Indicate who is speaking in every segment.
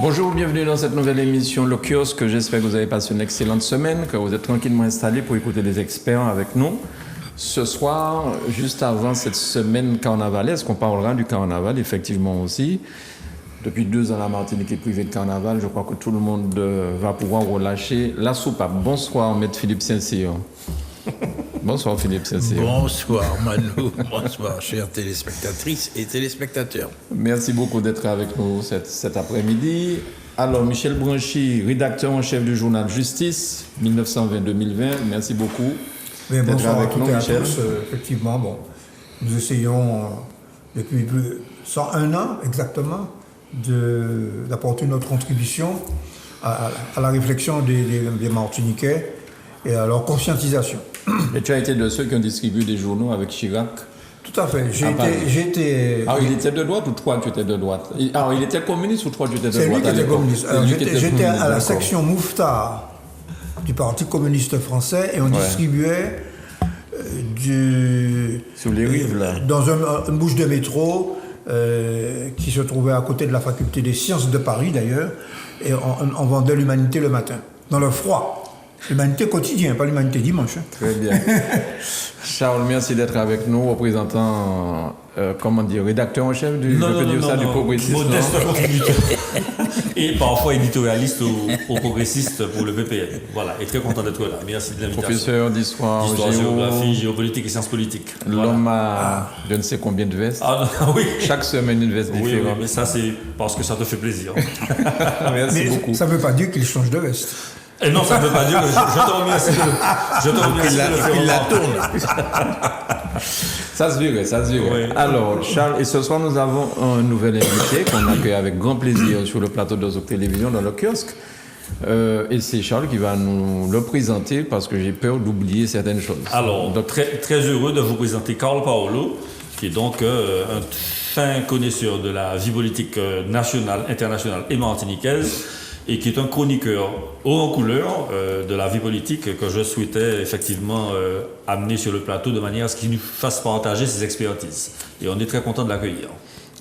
Speaker 1: Bonjour, bienvenue dans cette nouvelle émission Le Kiosque. J'espère que vous avez passé une excellente semaine, que vous êtes tranquillement installés pour écouter des experts avec nous. Ce soir, juste avant cette semaine carnavalesque, on parlera du carnaval, effectivement aussi. Depuis 2 ans, la Martinique est privée de carnaval. Je crois que tout le monde va pouvoir relâcher la soupape. Bonsoir, Maître Philippe Saint-Cyr. Bonsoir, Philippe Saint-Cyr.
Speaker 2: Bonsoir, Manu. Bonsoir, chères téléspectatrices et téléspectateurs.
Speaker 1: Merci beaucoup d'être avec nous cet après-midi. Alors, Michel Branchy, rédacteur en chef du journal Justice, 1920-2020. Merci beaucoup d'être avec nous, Michel.
Speaker 3: Effectivement, bon, nous essayons depuis 101 ans exactement d'apporter notre contribution à la réflexion des Martiniquais et à leur conscientisation.
Speaker 1: Et tu as été de ceux qui ont distribué des journaux avec Chirac?
Speaker 3: Tout à fait. J'ai été...
Speaker 1: Alors, il était de droite ou toi, tu étais de droite? Alors, il était communiste ou toi, tu étais de droite?
Speaker 3: C'est lui qui était communiste. J'étais à la
Speaker 1: d'accord.
Speaker 3: section Mouffetard du Parti communiste français et on distribuait
Speaker 1: Sur les rives, là.
Speaker 3: dans une bouche de métro qui se trouvait à côté de la faculté des sciences de Paris, d'ailleurs, et on vendait l'Humanité le matin, dans le froid. L'Humanité quotidien, pas l'Humanité dimanche.
Speaker 1: Très bien. Charles, merci d'être avec nous, représentant, rédacteur en chef du progressiste.
Speaker 4: Modeste contributeur. Et parfois éditorialiste au progressiste pour le PPN. Voilà, et très content d'être là. Merci de l'invitation.
Speaker 1: Professeur d'histoire,
Speaker 4: géographie, géopolitique et sciences politiques.
Speaker 1: L'homme a je ne sais combien de vestes.
Speaker 4: Oui.
Speaker 1: Chaque semaine, une veste différente.
Speaker 4: Oui, mais ça, c'est parce que ça te fait plaisir.
Speaker 1: Merci beaucoup.
Speaker 3: Ça ne veut pas dire qu'il change de veste.
Speaker 4: Et non, ça ne veut pas dire que je te remercie
Speaker 2: Il la tourne.
Speaker 1: Ça se dirait.
Speaker 4: Oui.
Speaker 1: Alors, Charles, et ce soir, nous avons un nouvel invité qu'on accueille avec grand plaisir sur le plateau de Zouk Télévision dans le kiosque. Et c'est Charles qui va nous le présenter parce que j'ai peur d'oublier certaines choses.
Speaker 4: Alors, donc, très heureux de vous présenter Carl Paolo, qui est donc un fin connaisseur de la vie politique nationale, internationale et martiniquaise, et qui est un chroniqueur haut en couleur de la vie politique que je souhaitais effectivement amener sur le plateau de manière à ce qu'il nous fasse partager ses expertises. Et on est très content de l'accueillir.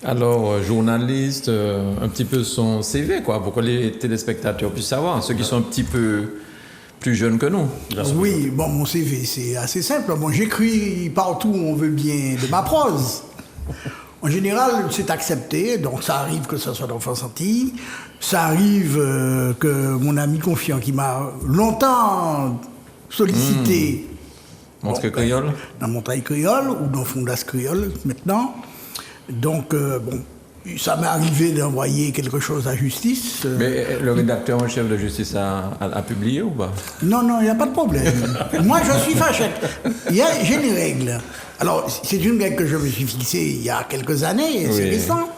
Speaker 1: Alors, journaliste, un petit peu son CV, quoi, pour que les téléspectateurs puissent savoir, ceux qui sont un petit peu plus jeunes que nous.
Speaker 5: Oui, bon, mon CV, c'est assez simple. Bon, j'écris partout où on veut bien de ma prose. En général, c'est accepté, donc ça arrive que ce soit dans France Antilles, ça arrive que mon ami confiant qui m'a longtemps sollicité...
Speaker 1: Montreux Créole?
Speaker 5: Dans Montreux Créole ou dans Fondas Créole maintenant. Donc, ça m'est arrivé d'envoyer quelque chose à Justice.
Speaker 1: Mais le rédacteur en chef de Justice a publié ou pas?
Speaker 5: Non, il n'y a pas de problème. Moi, je suis fâché. J'ai une règle. Alors, c'est une règle que je me suis fixée il y a quelques années, c'est récent.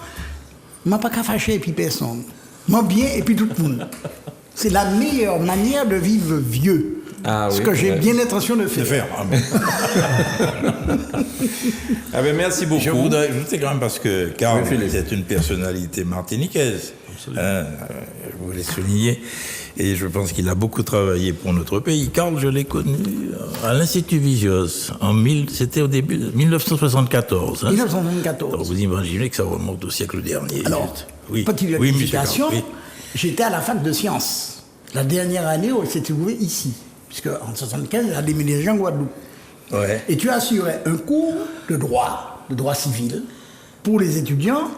Speaker 5: Je ne m'a pas qu'à fâcher et puis personne. Moi bien et puis tout le monde. C'est la meilleure manière de vivre vieux. Ce que j'ai bien l'intention de faire.
Speaker 1: Ah ben merci beaucoup.
Speaker 2: Je voudrais ajouter quand même parce que Carl est une personnalité martiniquaise. Je voulais souligner. Et je pense qu'il a beaucoup travaillé pour notre pays. Carl, je l'ai connu à l'Institut Vigios. C'était au début de 1974.
Speaker 5: 1974.
Speaker 2: Alors vous imaginez que ça remonte au siècle dernier.
Speaker 5: Alors, petite rectification, j'étais à la fac de sciences. La dernière année, on s'est trouvé ici. Puisque en 1975, j'ai déménagé en Guadeloupe.
Speaker 2: Ouais.
Speaker 5: Et tu assurais un cours de droit civil, pour les étudiants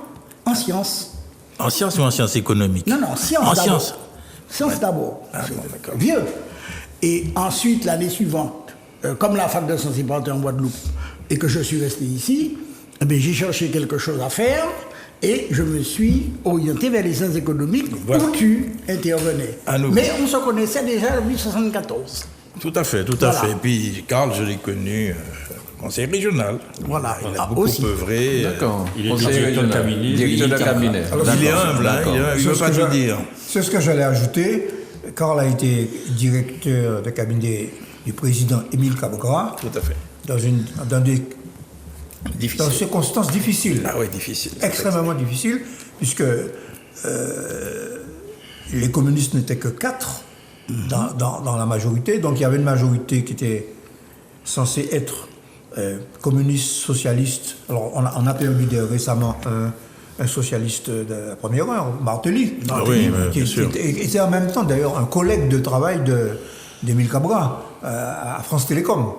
Speaker 5: en sciences.
Speaker 2: En sciences ou en sciences économiques?
Speaker 5: Non, sciences
Speaker 2: en
Speaker 5: d'abord.
Speaker 2: Sciences.
Speaker 5: Sciences d'abord.
Speaker 2: Ah, bon, d'accord.
Speaker 5: Vieux. Et ensuite, l'année suivante, comme la fac de sciences est partie en Guadeloupe et que je suis resté ici, j'ai cherché quelque chose à faire et je me suis orienté vers les sciences économiques où tu intervenais. Mais on se connaissait déjà depuis 1974.
Speaker 2: Tout à fait. Et puis, Carl, je l'ai connu conseil régional.
Speaker 5: Voilà,
Speaker 2: il a beaucoup œuvré.
Speaker 1: D'accord.
Speaker 4: Il est directeur de cabinet.
Speaker 2: Alors, il est humble, il ne veut pas tout dire.
Speaker 3: C'est ce que j'allais ajouter. Carl a été directeur de cabinet du président Émile Cabograt.
Speaker 2: Tout à fait.
Speaker 3: Dans des circonstances difficiles.
Speaker 2: Ah oui, difficiles.
Speaker 3: Extrêmement difficiles, puisque les communistes n'étaient que 4 dans la majorité. Donc il y avait une majorité qui était censée être communiste, socialiste. Alors on a perdu récemment un socialiste de la première heure, Martelly.
Speaker 2: Bien sûr.
Speaker 3: Qui était en même temps d'ailleurs un collègue de travail d'Émile Cabra à France Télécom.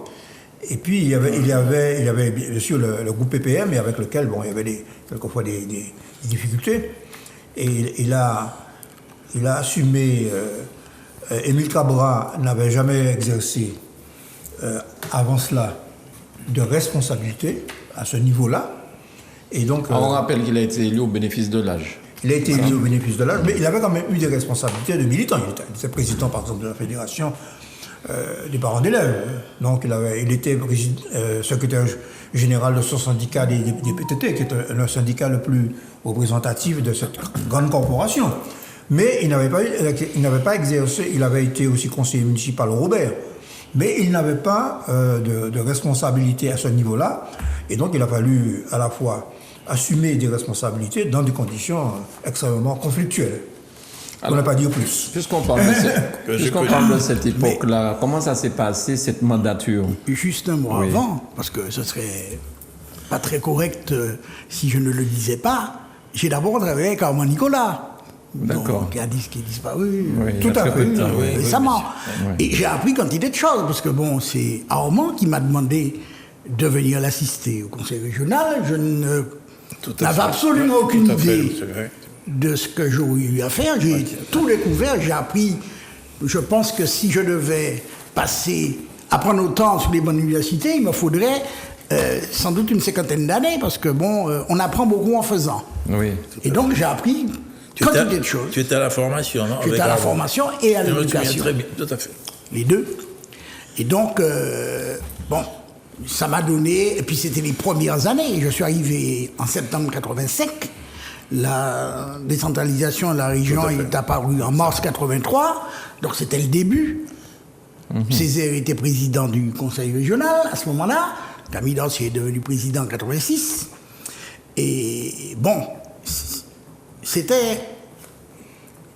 Speaker 3: Et puis il y avait bien sûr le groupe PPM, et avec lequel il y avait quelquefois des difficultés. Et il a assumé. Émile Cabra n'avait jamais exercé avant cela de responsabilité à ce niveau-là. Et donc,
Speaker 1: on rappelle qu'il a été élu au bénéfice de l'âge.
Speaker 3: Il a été élu au bénéfice de l'âge, mais il avait quand même eu des responsabilités de militant. Il était président, par exemple, de la Fédération des parents d'élèves. Donc, il était secrétaire général de son syndicat des PTT, qui est le syndicat le plus représentatif de cette grande corporation. Mais il n'avait pas exercé, il avait été aussi conseiller municipal au Robert, mais il n'avait pas de responsabilité à ce niveau-là, et donc il a fallu à la fois assumer des responsabilités dans des conditions extrêmement conflictuelles. On n'a pas dire plus.
Speaker 1: Puisqu'on parle de cette époque-là, comment ça s'est passé, cette mandature?
Speaker 5: Juste un mot avant, parce que ce serait pas très correct si je ne le disais pas. J'ai d'abord travaillé avec Armand Nicolas.
Speaker 1: D'accord.
Speaker 5: Qui a disparu
Speaker 3: tout à fait
Speaker 5: récemment. Et j'ai appris quantité de choses, parce que c'est Armand qui m'a demandé de venir l'assister au conseil régional. Je n'avais absolument aucune idée de ce que j'aurais eu à faire. J'ai tout découvert, j'ai appris. Je pense que si je devais apprendre autant sur les bonnes universités, il me faudrait sans doute une 50aine d'années, parce que on apprend beaucoup en faisant.
Speaker 1: Oui.
Speaker 5: Et donc j'ai appris quantité de choses.
Speaker 2: Tu étais à la formation, non?
Speaker 5: J'étais à la formation et à l'éducation.
Speaker 2: Très bien, tout à fait.
Speaker 5: Les deux. Et donc, ça m'a donné... Et puis c'était les premières années. Je suis arrivé en septembre 85. La décentralisation de la région est apparue en mars 83. Donc c'était le début. Césaire était président du conseil régional à ce moment-là. Camille Dancier est devenu président en 86. Et c'était...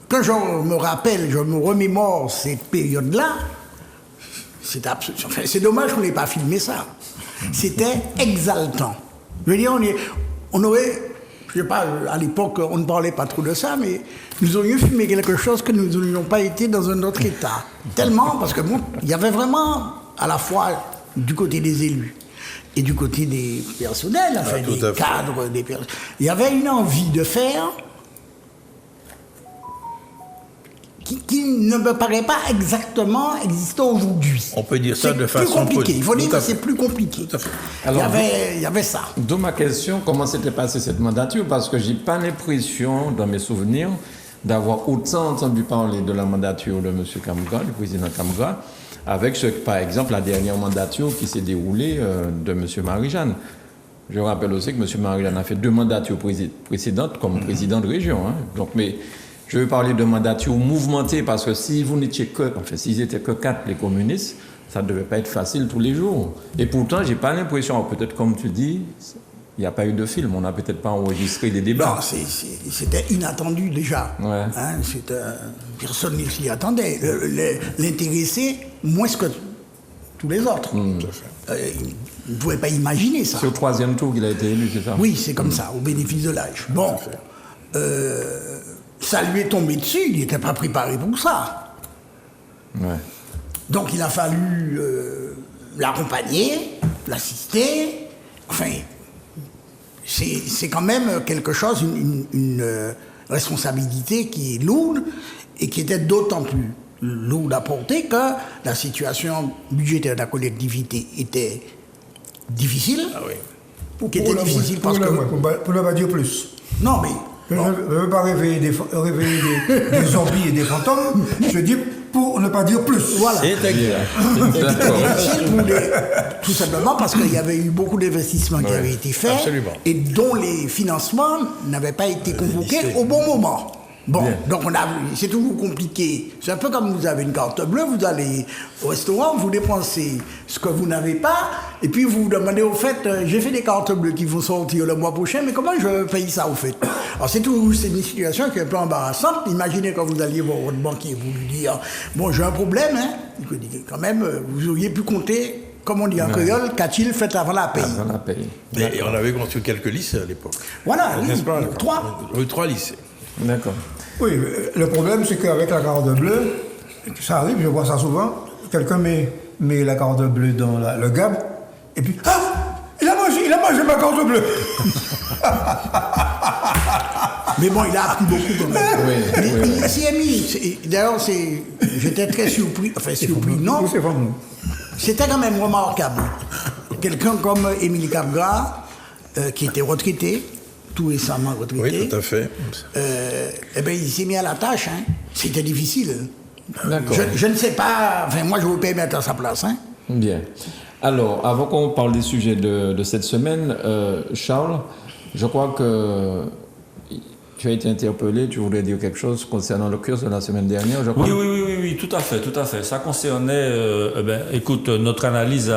Speaker 5: Quand je me rappelle, je me remémore cette période-là, c'est dommage qu'on n'ait pas filmé ça. C'était exaltant. Je veux dire, on aurait... Je sais pas, à l'époque, on ne parlait pas trop de ça, mais nous aurions filmé quelque chose que nous n'aurions pas été dans un autre état. Tellement, parce que il y avait vraiment, à la fois du côté des élus et du côté des personnels, des cadres, il y avait une envie de faire qui ne me paraît pas exactement exister aujourd'hui.
Speaker 2: On peut dire ça de façon
Speaker 5: compliquée. Il faut dire que c'est plus compliqué.
Speaker 2: Tout à fait.
Speaker 1: Alors,
Speaker 5: il y avait ça.
Speaker 1: D'où ma question, comment s'était passée cette mandature? Parce que j'ai pas l'impression, dans mes souvenirs, d'avoir autant entendu parler de la mandature de M. Kamga, du président Kamga, avec, par exemple, la dernière mandature qui s'est déroulée de M. Marie-Jeanne. Je rappelle aussi que M. Marie-Jeanne a fait 2 mandatures précédentes comme président de région. Donc, mais je veux parler de mandature mouvementée, parce que si vous n'étiez s'ils étaient que 4, les communistes, ça ne devait pas être facile tous les jours. Et pourtant, j'ai pas l'impression, peut-être comme tu dis, il n'y a pas eu de film, on n'a peut-être pas enregistré des débats.
Speaker 5: Non, c'était inattendu déjà.
Speaker 1: Ouais.
Speaker 5: Personne ne s'y attendait. L'intéressé, moins que tous les autres. Il ne pouvait pas imaginer ça.
Speaker 1: C'est au 3e tour qu'il a été élu, c'est ça?
Speaker 5: Oui, c'est comme ça, au bénéfice de l'âge. Ça lui est tombé dessus, il n'était pas préparé pour ça.
Speaker 1: Ouais.
Speaker 5: Donc il a fallu l'accompagner, l'assister. Enfin, c'est quand même quelque chose, une responsabilité qui est lourde et qui était d'autant plus lourde à porter que la situation budgétaire de la collectivité était difficile.
Speaker 2: Ah oui.
Speaker 5: Pour
Speaker 3: ne pas dire plus.
Speaker 5: Non, mais...
Speaker 3: Je ne veux pas réveiller des zombies et des fantômes, je dis pour ne pas dire plus.
Speaker 5: Voilà.
Speaker 2: C'est
Speaker 5: tout simplement parce qu'il y avait eu beaucoup d'investissements qui avaient été faits.
Speaker 2: Absolument.
Speaker 5: Et dont les financements n'avaient pas été convoqués au bon moment. Donc c'est toujours compliqué. C'est un peu comme vous avez une carte bleue, vous allez au restaurant, vous dépensez ce que vous n'avez pas, et puis vous vous demandez au fait, j'ai fait des cartes bleues qui vont sortir le mois prochain, mais comment je paye ça au fait? Alors c'est une situation qui est un peu embarrassante. Imaginez quand vous alliez voir votre banquier, vous lui dire, j'ai un problème, il vous dit quand même, vous auriez pu compter comme on dit en créole, qu'a-t-il fait avant la paye?
Speaker 1: Avant la paye.
Speaker 2: Et on avait construit quelques lycées à l'époque.
Speaker 5: Voilà,
Speaker 2: N'est-ce pas?
Speaker 5: 3.
Speaker 2: Oui, 3 lycées.
Speaker 1: D'accord.
Speaker 3: Oui, le problème, c'est qu'avec la carotte bleue, ça arrive, je vois ça souvent, quelqu'un met la carotte bleue dans le gab, et puis, il a mangé ma carotte bleue.
Speaker 5: Mais bon, il a appris beaucoup quand même.
Speaker 1: Oui.
Speaker 5: CMI, d'ailleurs, j'étais très surpris, non,
Speaker 3: C'est pas bon.
Speaker 5: c'était quand même remarquable. Quelqu'un comme Émilie Capgras, qui était retraité, tout récemment retraité.
Speaker 2: Oui, tout à fait.
Speaker 5: Eh bien, il s'est mis à la tâche. Hein. C'était difficile.
Speaker 1: D'accord.
Speaker 5: Je ne sais pas. Enfin, moi, je ne veux pas mettre à sa place. Hein.
Speaker 1: Bien. Alors, avant qu'on parle des sujets de cette semaine, Charles, je crois que tu as été interpellé, tu voulais dire quelque chose concernant le cursus de la semaine dernière, je crois.
Speaker 4: Oui, tout à fait. Ça concernait, écoute, notre analyse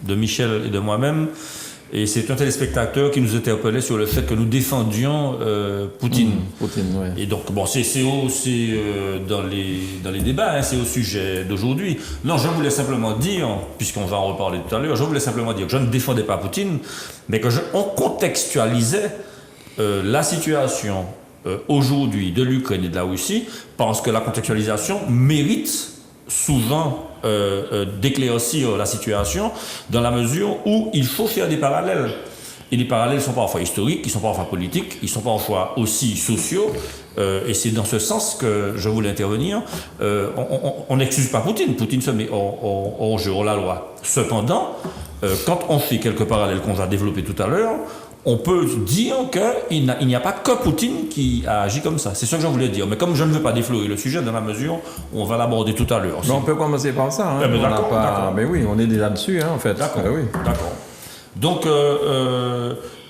Speaker 4: de Michel et de moi-même. Et c'est un téléspectateur qui nous interpellait sur le fait que nous défendions Poutine.
Speaker 1: Poutine, oui.
Speaker 4: Et donc, bon, c'est aussi dans les débats, hein, c'est au sujet d'aujourd'hui. Non, je voulais simplement dire, puisqu'on va en reparler tout à l'heure, je voulais simplement dire que je ne défendais pas Poutine, mais on contextualisait la situation aujourd'hui de l'Ukraine et de la Russie, parce que la contextualisation mérite souvent d'éclaircir la situation dans la mesure où il faut faire des parallèles. Et les parallèles sont parfois historiques, ils sont parfois politiques, ils sont parfois aussi sociaux. Et c'est dans ce sens que je voulais intervenir. On n'excuse pas Poutine. Poutine se met hors jeu, hors la loi. Cependant, quand on fait quelques parallèles qu'on va développer tout à l'heure, on peut dire qu'il n'y a pas que Poutine qui a agi comme ça. C'est ce que je voulais dire. Mais comme je ne veux pas déflorer le sujet dans la mesure où on va l'aborder tout à l'heure.
Speaker 1: Mais on peut commencer par ça. Hein.
Speaker 4: D'accord.
Speaker 1: Mais oui, on est déjà dessus, hein, en fait.
Speaker 4: D'accord.
Speaker 1: Oui.
Speaker 4: D'accord. Donc,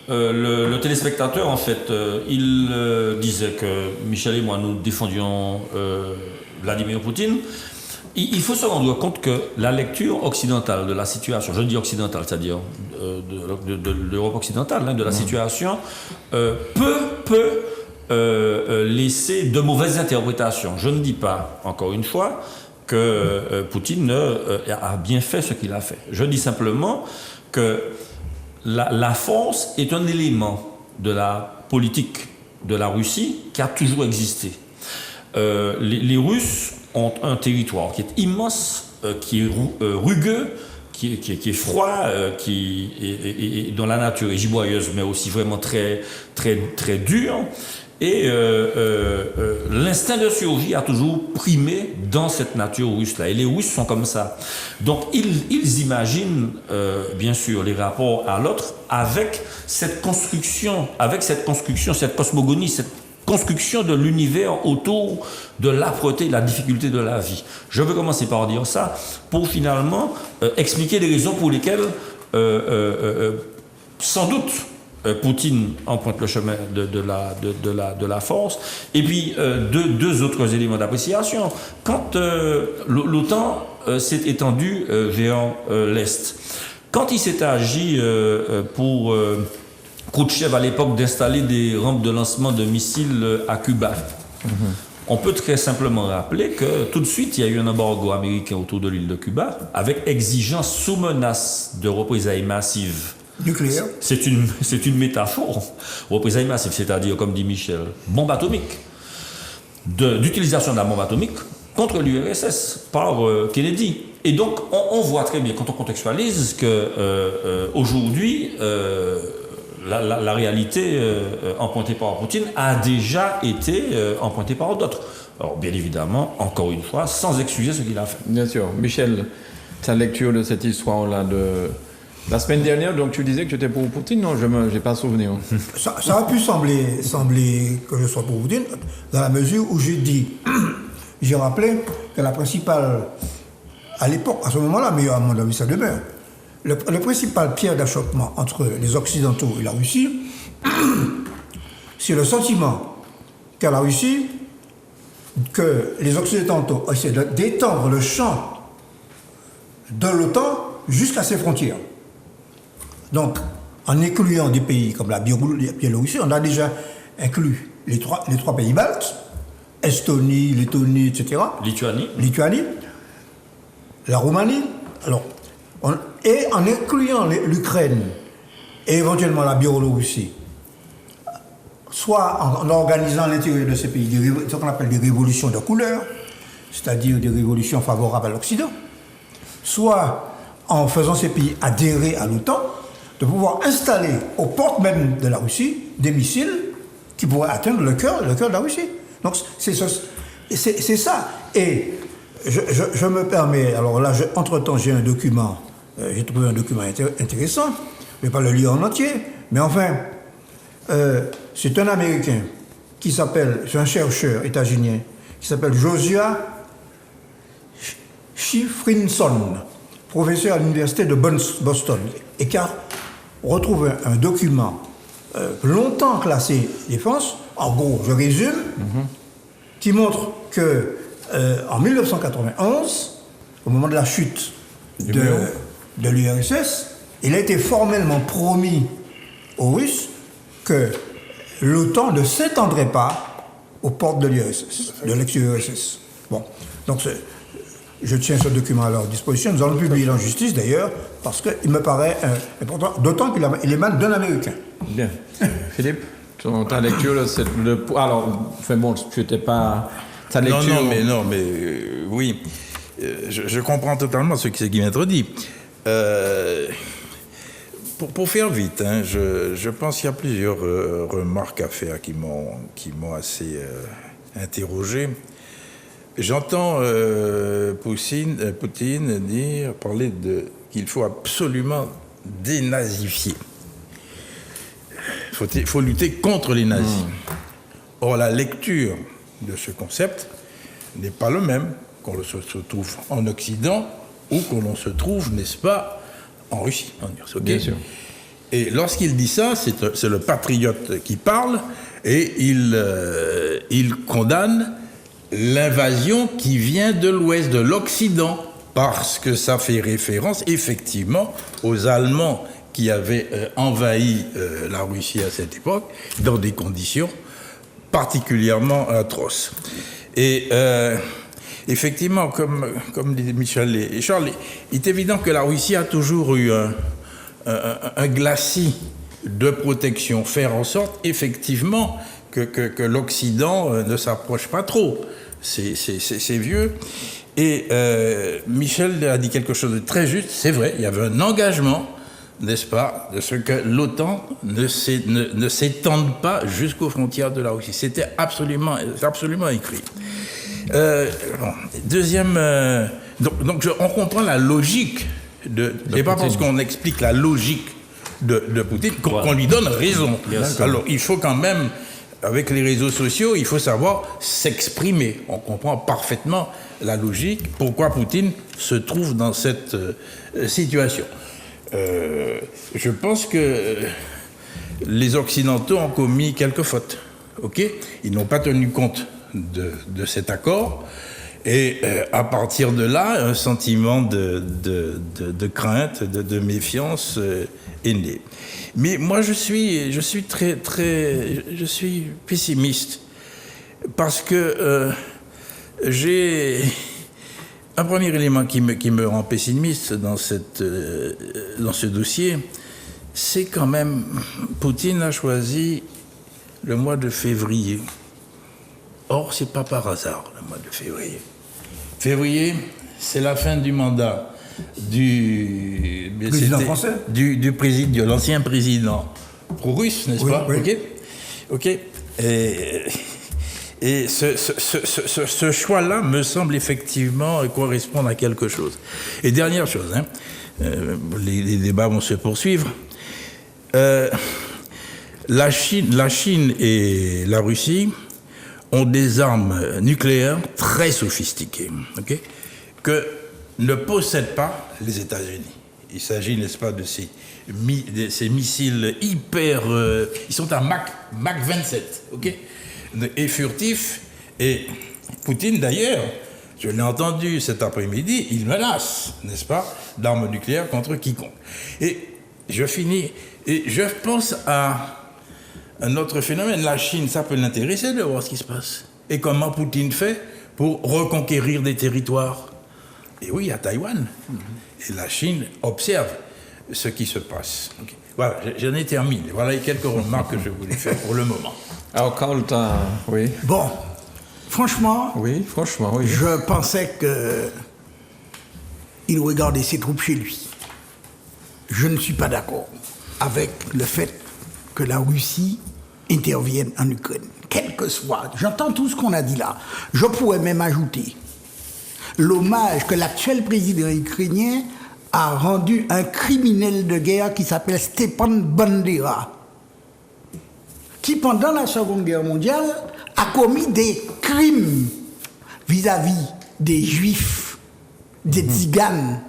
Speaker 4: le téléspectateur, en fait, il disait que Michel et moi, nous défendions Vladimir Poutine. Il faut se rendre compte que la lecture occidentale de la situation, je dis occidentale, c'est-à-dire de l'Europe occidentale, hein, de la situation, peut laisser de mauvaises interprétations. Je ne dis pas, encore une fois, que Poutine a bien fait ce qu'il a fait. Je dis simplement que la force est un élément de la politique de la Russie qui a toujours existé. Les Russes ont un territoire qui est immense, qui est rugueux, qui est froid, et dont la nature est giboyeuse, mais aussi vraiment très, très, très dure. Et l'instinct de survie a toujours primé dans cette nature russe-là. Et les Russes sont comme ça. Donc, ils imaginent, bien sûr, les rapports à l'autre avec cette construction, cette cosmogonie, cette construction de l'univers autour de l'âpreté, la difficulté de la vie. Je veux commencer par dire ça pour finalement expliquer les raisons pour lesquelles, sans doute, Poutine emprunte le chemin de la force. Et puis, deux autres éléments d'appréciation. Quand l'OTAN s'est étendue vers l'Est, quand il s'est agi pour Khrouchtchev à l'époque d'installer des rampes de lancement de missiles à Cuba, on peut très simplement rappeler que tout de suite, il y a eu un embargo américain autour de l'île de Cuba, avec exigence sous menace de représailles massives.
Speaker 3: Nucléaire.
Speaker 4: C'est une métaphore. Représailles massives, c'est-à-dire, comme dit Michel, bombe atomique. D'utilisation de la bombe atomique contre l'URSS par Kennedy. Et donc, on voit très bien, quand on contextualise, qu'aujourd'hui, la réalité empruntée par Poutine a déjà été empruntée par d'autres. Alors, bien évidemment, encore une fois, sans excuser ce qu'il a fait.
Speaker 1: Bien sûr. Michel, ta lecture de cette histoire-là de la semaine dernière, donc tu disais que tu étais pour Poutine? Non, je n'ai pas souvenir.
Speaker 3: Ça a pu sembler que je sois pour Poutine, dans la mesure où j'ai rappelé que la principale, à l'époque, à ce moment-là, mais à mon avis ça demeure, le principal pierre d'achoppement entre les Occidentaux et la Russie, c'est le sentiment qu'à la Russie, que les Occidentaux essaient d'étendre le champ de l'OTAN jusqu'à ses frontières. Donc, en incluant des pays comme la Biélorussie, on a déjà inclus les trois pays baltes, Estonie, Lettonie, etc.
Speaker 4: Lituanie,
Speaker 3: la Roumanie. Alors, Et en incluant l'Ukraine et éventuellement la Biélorussie, soit en organisant à l'intérieur de ces pays ce qu'on appelle des révolutions de couleur, c'est-à-dire des révolutions favorables à l'Occident, soit en faisant ces pays adhérer à l'OTAN, de pouvoir installer aux portes même de la Russie des missiles qui pourraient atteindre le cœur de la Russie. Donc c'est ça. Et je me permets, alors là, entre-temps, j'ai un document, j'ai trouvé un document intéressant, je ne vais pas le lire en entier, mais enfin, c'est un Américain c'est un chercheur états-unien, qui s'appelle Joshua Shifrinson, professeur à l'université de Boston, et qui a retrouvé un document longtemps classé défense, en gros, je résume, qui montre que en 1991, au moment de la chute de l'URSS, il a été formellement promis aux Russes que l'OTAN ne s'étendrait pas aux portes de l'URSS, de l'ex-URSS. Bon, donc je tiens ce document à leur disposition. Nous allons le publier en justice d'ailleurs, parce qu'il me paraît important, d'autant qu'il émane d'un Américain.
Speaker 1: Bien. Philippe, ta lecture, alors, enfin bon, tu n'étais pas... Ta lecture...
Speaker 2: Non, mais oui, je comprends totalement ce qui vient d'être dit. Pour faire vite, hein, je pense qu'il y a plusieurs remarques à faire qui m'ont assez interrogé. J'entends Poutine parler qu'il faut absolument dénazifier. Il faut lutter contre les nazis. Or, la lecture de ce concept n'est pas le même qu'on se trouve en Occident ou qu'on se trouve, n'est-ce pas, en Russie. Okay.
Speaker 1: Bien sûr.
Speaker 2: Et lorsqu'il dit ça, c'est le patriote qui parle et il condamne l'invasion qui vient de l'Ouest, de l'Occident, parce que ça fait référence effectivement aux Allemands qui avaient envahi la Russie à cette époque dans des conditions particulièrement atroces. Et effectivement, comme dit Michel et Charles, il est évident que la Russie a toujours eu un glacis de protection, faire en sorte effectivement que l'Occident ne s'approche pas trop. C'est vieux. Et Michel a dit quelque chose de très juste, c'est vrai, il y avait un engagement, n'est-ce pas, de ce que l'OTAN ne s'étende pas jusqu'aux frontières de la Russie. C'était absolument écrit. Deuxième... on comprend la logique c'est pas parce qu'on explique la logique de Poutine qu'on lui donne raison. Alors, il faut quand même, avec les réseaux sociaux, il faut savoir s'exprimer. On comprend parfaitement la logique, pourquoi Poutine se trouve dans cette situation. Je pense que les Occidentaux ont commis quelques fautes. Ils n'ont pas tenu compte de cet accord. Et à partir de là, un sentiment de crainte, de méfiance est né. Mais moi, je suis pessimiste parce que j'ai un premier élément qui me rend pessimiste dans ce dossier, c'est quand même Poutine a choisi le mois de février. Or, c'est pas par hasard, le mois de février. Février, c'est la fin du mandat du
Speaker 3: président français,
Speaker 2: de l'ancien président pro-russe, n'est-ce pas?
Speaker 3: Oui.
Speaker 2: Ok. Et ce choix-là me semble effectivement correspondre à quelque chose. Et dernière chose, les débats vont se poursuivre. La Chine et la Russie ont des armes nucléaires très sophistiquées, que ne possèdent pas les États-Unis. Il s'agit, n'est-ce pas, de ces missiles hyper... ils sont à Mach 27, et furtifs. Et Poutine, d'ailleurs, je l'ai entendu cet après-midi, il menace, n'est-ce pas, d'armes nucléaires contre quiconque. Et je finis, et je pense à un autre phénomène. La Chine, ça peut l'intéresser de voir ce qui se passe. Et comment Poutine fait pour reconquérir des territoires. Et oui, à Taïwan. Et la Chine observe ce qui se passe. Okay. Voilà, j'en ai terminé. Voilà les quelques remarques que je voulais faire pour le moment.
Speaker 1: Alors, Karl, oui.
Speaker 5: Bon, franchement,
Speaker 1: oui.
Speaker 5: Je pensais qu'il regardait ses troupes chez lui. Je ne suis pas d'accord avec le fait que la Russie intervienne en Ukraine. Quel que soit, j'entends tout ce qu'on a dit là. Je pourrais même ajouter l'hommage que l'actuel président ukrainien a rendu un criminel de guerre qui s'appelle Stepan Bandera, qui pendant la Seconde Guerre mondiale a commis des crimes vis-à-vis des Juifs, des Tziganes.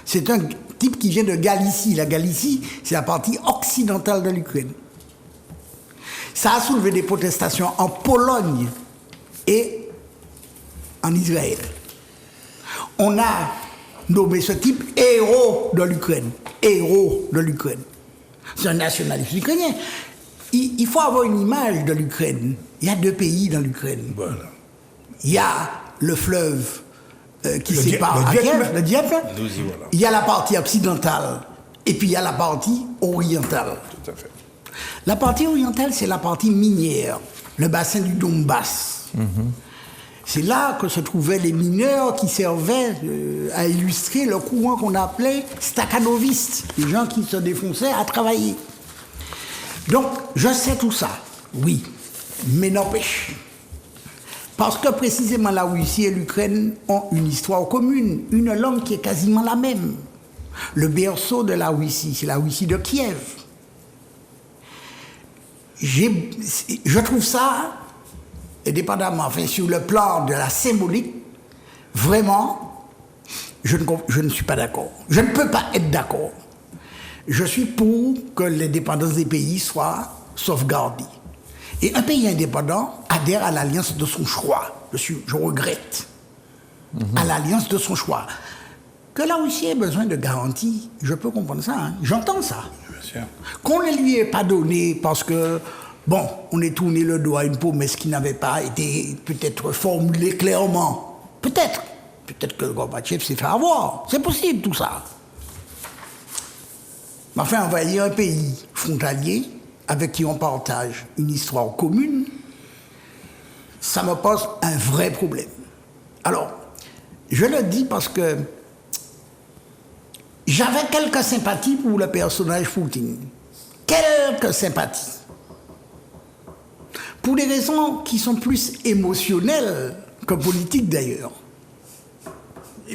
Speaker 5: C'est un type qui vient de Galicie. La Galicie, c'est la partie occidentale de l'Ukraine. Ça a soulevé des protestations en Pologne et en Israël. On a nommé ce type héros de l'Ukraine. Héros de l'Ukraine. C'est un nationaliste ukrainien. Il faut avoir une image de l'Ukraine. Il y a deux pays dans l'Ukraine.
Speaker 2: Voilà.
Speaker 5: Il y a le fleuve qui sépare le Dniepr.
Speaker 2: Voilà.
Speaker 5: Il y a la partie occidentale et puis il y a la partie orientale.
Speaker 2: Tout à fait.
Speaker 5: La partie orientale, c'est la partie minière, le bassin du Donbass. C'est là que se trouvaient les mineurs qui servaient à illustrer le courant qu'on appelait stakhanovistes, les gens qui se défonçaient à travailler. Donc, je sais tout ça, oui, mais n'empêche. Parce que précisément la Russie et l'Ukraine ont une histoire commune, une langue qui est quasiment la même. Le berceau de la Russie, c'est la Russie de Kiev. Je trouve ça, indépendamment, enfin sur le plan de la symbolique, vraiment, je ne suis pas d'accord. Je ne peux pas être d'accord. Je suis pour que l'indépendance des pays soit sauvegardée. Et un pays indépendant adhère à l'alliance de son choix. Je regrette. À l'alliance de son choix. Que la Russie ait besoin de garanties, je peux comprendre ça. Hein. J'entends ça.
Speaker 2: Bien sûr.
Speaker 5: Qu'on ne lui ait pas donné parce que, bon, on est tourné le dos à une promesse qui n'avait pas été peut-être formulée clairement. Peut-être. Peut-être que Gorbatchev s'est fait avoir. C'est possible tout ça. Mais enfin, envahir un pays frontalier avec qui on partage une histoire commune, ça me pose un vrai problème. Alors, je le dis parce que j'avais quelques sympathies pour le personnage Poutine. Quelques sympathies. Pour des raisons qui sont plus émotionnelles que politiques d'ailleurs.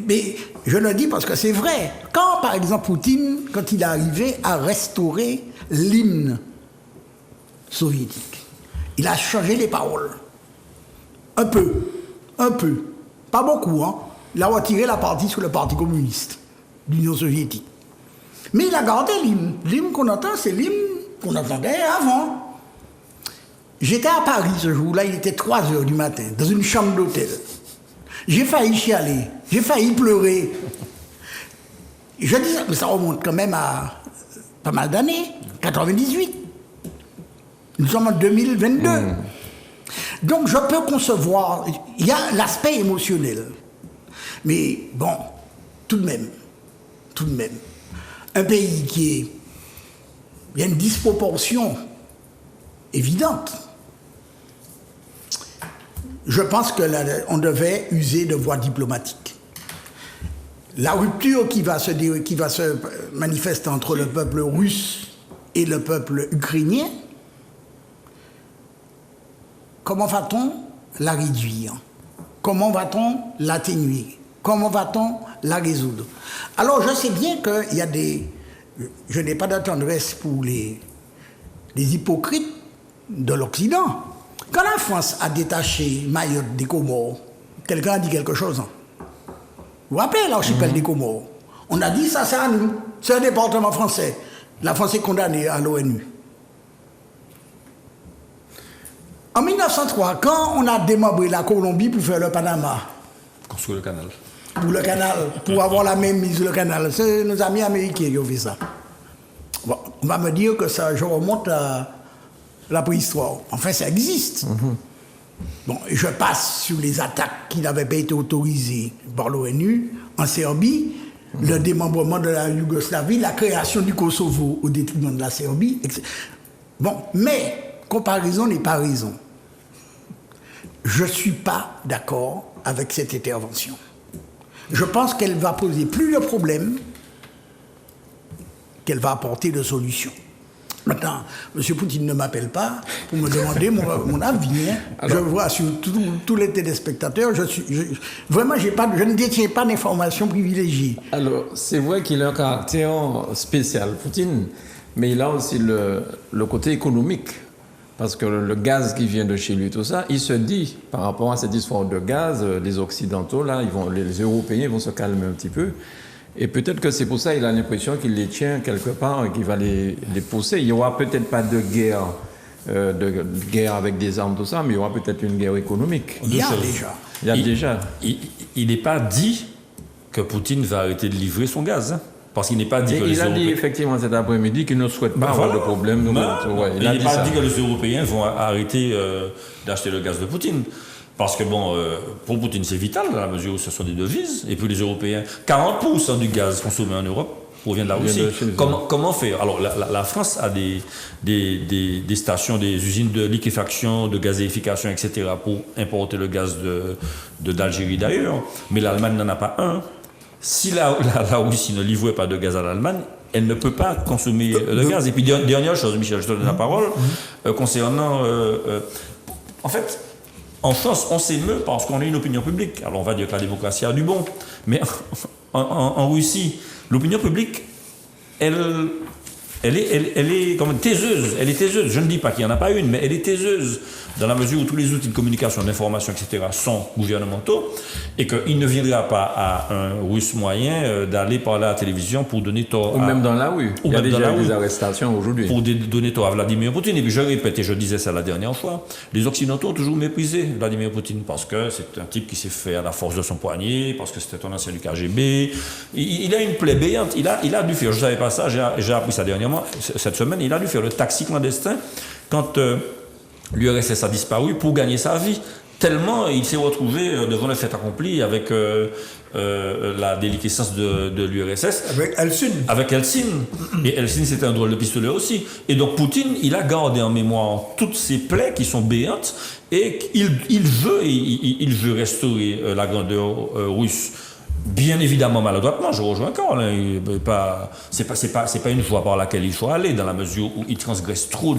Speaker 5: Mais je le dis parce que c'est vrai. Quand, par exemple, Poutine, quand il est arrivé à restaurer l'hymne soviétique, il a changé les paroles. Un peu. Pas beaucoup, hein. Il a retiré la partie sur le Parti communiste d'Union soviétique. Mais il a gardé l'hymne. L'hymne qu'on entend, c'est l'hymne qu'on entendait avant. J'étais à Paris ce jour-là, il était 3h du matin, dans une chambre d'hôtel. J'ai failli chialer, j'ai failli pleurer. Je dis ça, mais ça remonte quand même à pas mal d'années, 98. Nous sommes en 2022. Donc je peux concevoir, il y a l'aspect émotionnel. Mais bon, tout de même, un pays il y a une disproportion évidente. Je pense qu'on devait user de voies diplomatiques. La rupture qui va se manifester entre le peuple russe et le peuple ukrainien, comment va-t-on la réduire? Comment va-t-on l'atténuer? Comment va-t-on la résoudre? Alors je sais bien qu'il y a je n'ai pas de tendresse pour les hypocrites de l'Occident. Quand la France a détaché Mayotte des Comores, quelqu'un a dit quelque chose. Hein? Vous vous rappelez l'archipel des Comores? On a dit ça, c'est à nous. C'est un département français. La France est condamnée à l'ONU. En 1903, quand on a démembré la Colombie pour faire le Panama,
Speaker 4: Construire le canal.
Speaker 5: Pour le canal, pour avoir la même mise sur le canal, c'est nos amis américains qui ont fait ça. Bon, on va me dire que ça, je remonte à la préhistoire. Enfin, ça existe. Bon, je passe sur les attaques qui n'avaient pas été autorisées par l'ONU en Serbie, le démembrement de la Yougoslavie, la création du Kosovo au détriment de la Serbie, etc. Bon, mais comparaison n'est pas raison. Je ne suis pas d'accord avec cette intervention. Je pense qu'elle va poser plus de problèmes qu'elle va apporter de solutions. Maintenant, M. Poutine ne m'appelle pas pour me demander mon avis. Hein. Alors, je vois sur tous les téléspectateurs, vraiment, je ne détiens pas d'informations privilégiées.
Speaker 1: Alors, c'est vrai qu'il a un caractère spécial, Poutine, mais il a aussi le côté économique. Parce que le gaz qui vient de chez lui, tout ça, il se dit, par rapport à cette histoire de gaz, les Occidentaux, là, les Européens vont se calmer un petit peu. Et peut-être que c'est pour ça qu'il a l'impression qu'il les tient quelque part et qu'il va les pousser. Il n'y aura peut-être pas de guerre avec des armes, tout ça, mais il y aura peut-être une guerre économique.
Speaker 5: Il y a déjà.
Speaker 1: Il y a déjà.
Speaker 4: Il n'est pas dit que Poutine va arrêter de livrer son gaz. Hein. Parce qu'il n'est pas dit que les Européens...
Speaker 1: Il a dit effectivement cet après-midi qu'il ne souhaite pas avoir de problème.
Speaker 4: Il n'est pas dit que les Européens vont arrêter d'acheter le gaz de Poutine. Parce que, bon, pour Poutine, c'est vital, dans la mesure où ce sont des devises. Et puis les Européens, 40% du gaz consommé en Europe provient de la Russie. Comment faire? Alors, la France a des stations, des usines de liquéfaction, de gazéification, etc. pour importer le gaz d'Algérie d'ailleurs. Mais l'Allemagne n'en a pas un. Si la Russie ne livrait pas de gaz à l'Allemagne, elle ne peut pas consommer le gaz. Et puis, dernière chose, Michel, je te donne la parole, concernant... en fait, en France, on s'émeut parce qu'on a une opinion publique. Alors, on va dire que la démocratie a du bon. Mais en Russie, l'opinion publique, elle est comme taiseuse. Elle est taiseuse. Je ne dis pas qu'il n'y en a pas une, mais elle est taiseuse dans la mesure où tous les outils de communication, d'information, etc. sont gouvernementaux et qu'il ne viendra pas à un Russe moyen d'aller parler à la télévision pour donner tort
Speaker 1: même dans la rue. Il y a déjà des arrestations aujourd'hui.
Speaker 4: Pour donner tort à Vladimir Poutine. Et puis je répète, et je disais ça la dernière fois, les Occidentaux ont toujours méprisé Vladimir Poutine parce que c'est un type qui s'est fait à la force de son poignet, parce que c'était un ancien du KGB. Il a une plaie béante. Il a dû faire, je ne savais pas ça, j'ai appris ça dernièrement, cette semaine, il a dû faire le taxi clandestin quand l'URSS a disparu pour gagner sa vie. Tellement il s'est retrouvé devant le fait accompli avec la déliquescence de l'URSS. Avec Eltsine. Et Eltsine, c'était un drôle de pistolet aussi. Et donc Poutine, il a gardé en mémoire toutes ces plaies qui sont béantes et il veut restaurer la grandeur russe. Bien évidemment maladroitement, je rejoins Karl. C'est pas une voie par laquelle il faut aller, dans la mesure où il transgresse trop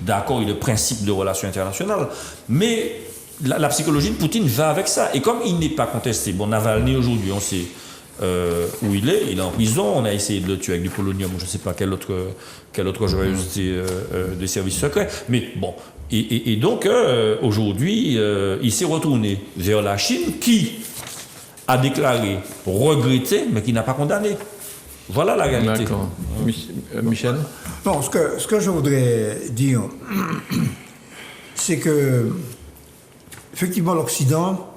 Speaker 4: d'accords et de principes de relations internationales. Mais la psychologie de Poutine va avec ça. Et comme il n'est pas contesté, bon, Navalny aujourd'hui, on sait où il est en prison, on a essayé de le tuer avec du polonium, je ne sais pas quelle autre joyeuseté des services secrets. Mais bon, et donc aujourd'hui, il s'est retourné vers la Chine qui a déclaré regretter, mais qui n'a pas condamné. Voilà la réalité.
Speaker 1: D'accord. Michel?
Speaker 3: Non, ce que je voudrais dire, c'est que, effectivement, l'Occident,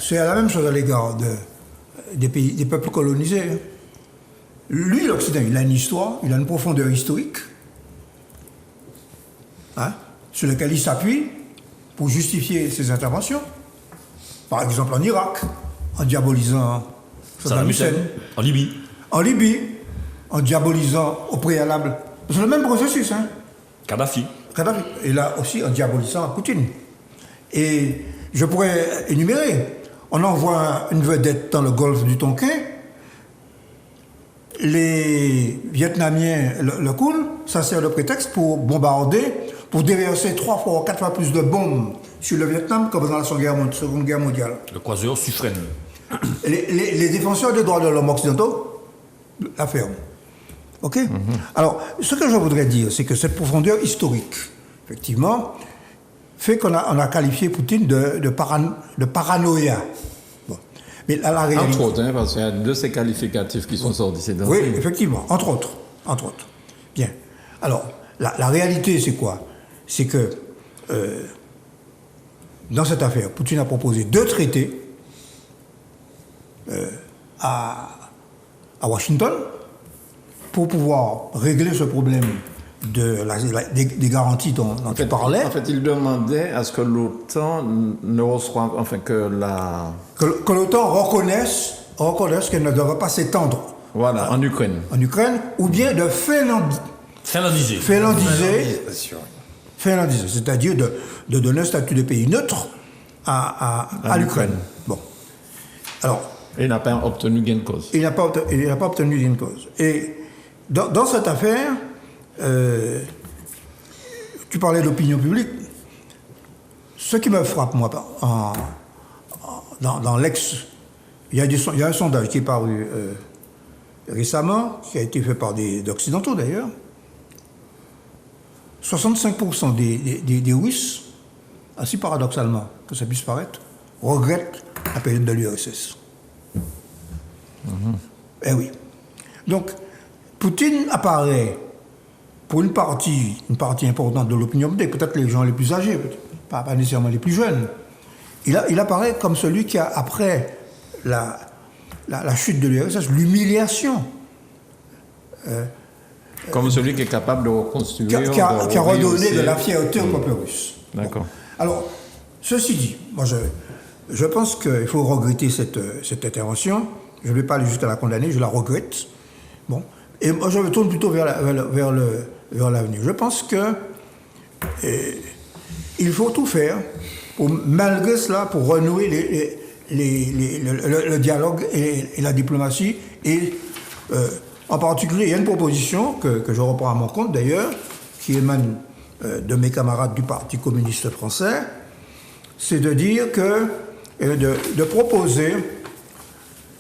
Speaker 3: c'est la même chose à l'égard des peuples colonisés. Lui, l'Occident, il a une histoire, il a une profondeur historique, sur laquelle il s'appuie pour justifier ses interventions. Par exemple en Irak, en diabolisant Saddam Hussein.
Speaker 4: En Libye.
Speaker 3: En Libye, en diabolisant au préalable. C'est le même processus.
Speaker 4: Kadhafi.
Speaker 3: Et là aussi en diabolisant Poutine. Et je pourrais énumérer. On envoie une vedette dans le golfe du Tonkin. Les Vietnamiens le coulent. Ça sert de prétexte pour bombarder, pour déverser 3 fois ou 4 fois plus de bombes sur le Vietnam que pendant la Seconde Guerre mondiale.
Speaker 4: Le croiseur Suffren.
Speaker 3: Les défenseurs des droits de l'homme occidentaux l'affirment. OK ? Alors, ce que je voudrais dire, c'est que cette profondeur historique, effectivement, fait qu'on a qualifié Poutine de paranoïa. Bon. Mais la réalité...
Speaker 1: Entre autres, parce qu'il y a de ces qualificatifs qui sont sortis ces derniers.
Speaker 3: Oui, effectivement, entre autres. Bien. Alors, la réalité, c'est quoi ? C'est que, dans cette affaire, Poutine a proposé 2 traités à Washington pour pouvoir régler ce problème des garanties dont tu parlais.
Speaker 1: En fait, il demandait à ce que l'OTAN ne reçoive, enfin que
Speaker 3: l'OTAN reconnaisse qu'elle ne devrait pas s'étendre.
Speaker 1: Voilà, en Ukraine.
Speaker 3: En Ukraine, ou bien de finlandiser, c'est-à-dire de donner un statut de pays neutre à l'Ukraine. Bon. Alors.
Speaker 1: Et il n'a pas obtenu gain de cause.
Speaker 3: Il n'a pas obtenu gain de cause. Et dans cette affaire, tu parlais d'opinion publique. Ce qui me frappe, moi, dans l'ex... Il y a un sondage qui est paru récemment, qui a été fait par des Occidentaux d'ailleurs. 65% des Russes, assez paradoxalement que ça puisse paraître, regrettent la période de l'URSS. Eh oui. Donc, Poutine apparaît pour une partie importante de l'opinion publique, peut-être les gens les plus âgés, pas nécessairement les plus jeunes. Il apparaît comme celui qui a, après la chute de l'URSS, l'humiliation.
Speaker 1: Comme celui qui est capable de reconstruire...
Speaker 3: Qui a redonné de la fierté au peuple russe.
Speaker 1: D'accord.
Speaker 3: Alors, ceci dit, moi je pense qu'il faut regretter cette intervention. Je ne vais pas aller jusqu'à la condamner, je la regrette. Bon. Et moi, je me tourne plutôt vers l'avenir. Je pense que il faut tout faire, malgré cela, pour renouer le dialogue et la diplomatie. Et en particulier, il y a une proposition que je reprends à mon compte d'ailleurs, qui émane de mes camarades du Parti communiste français, c'est de dire que, de proposer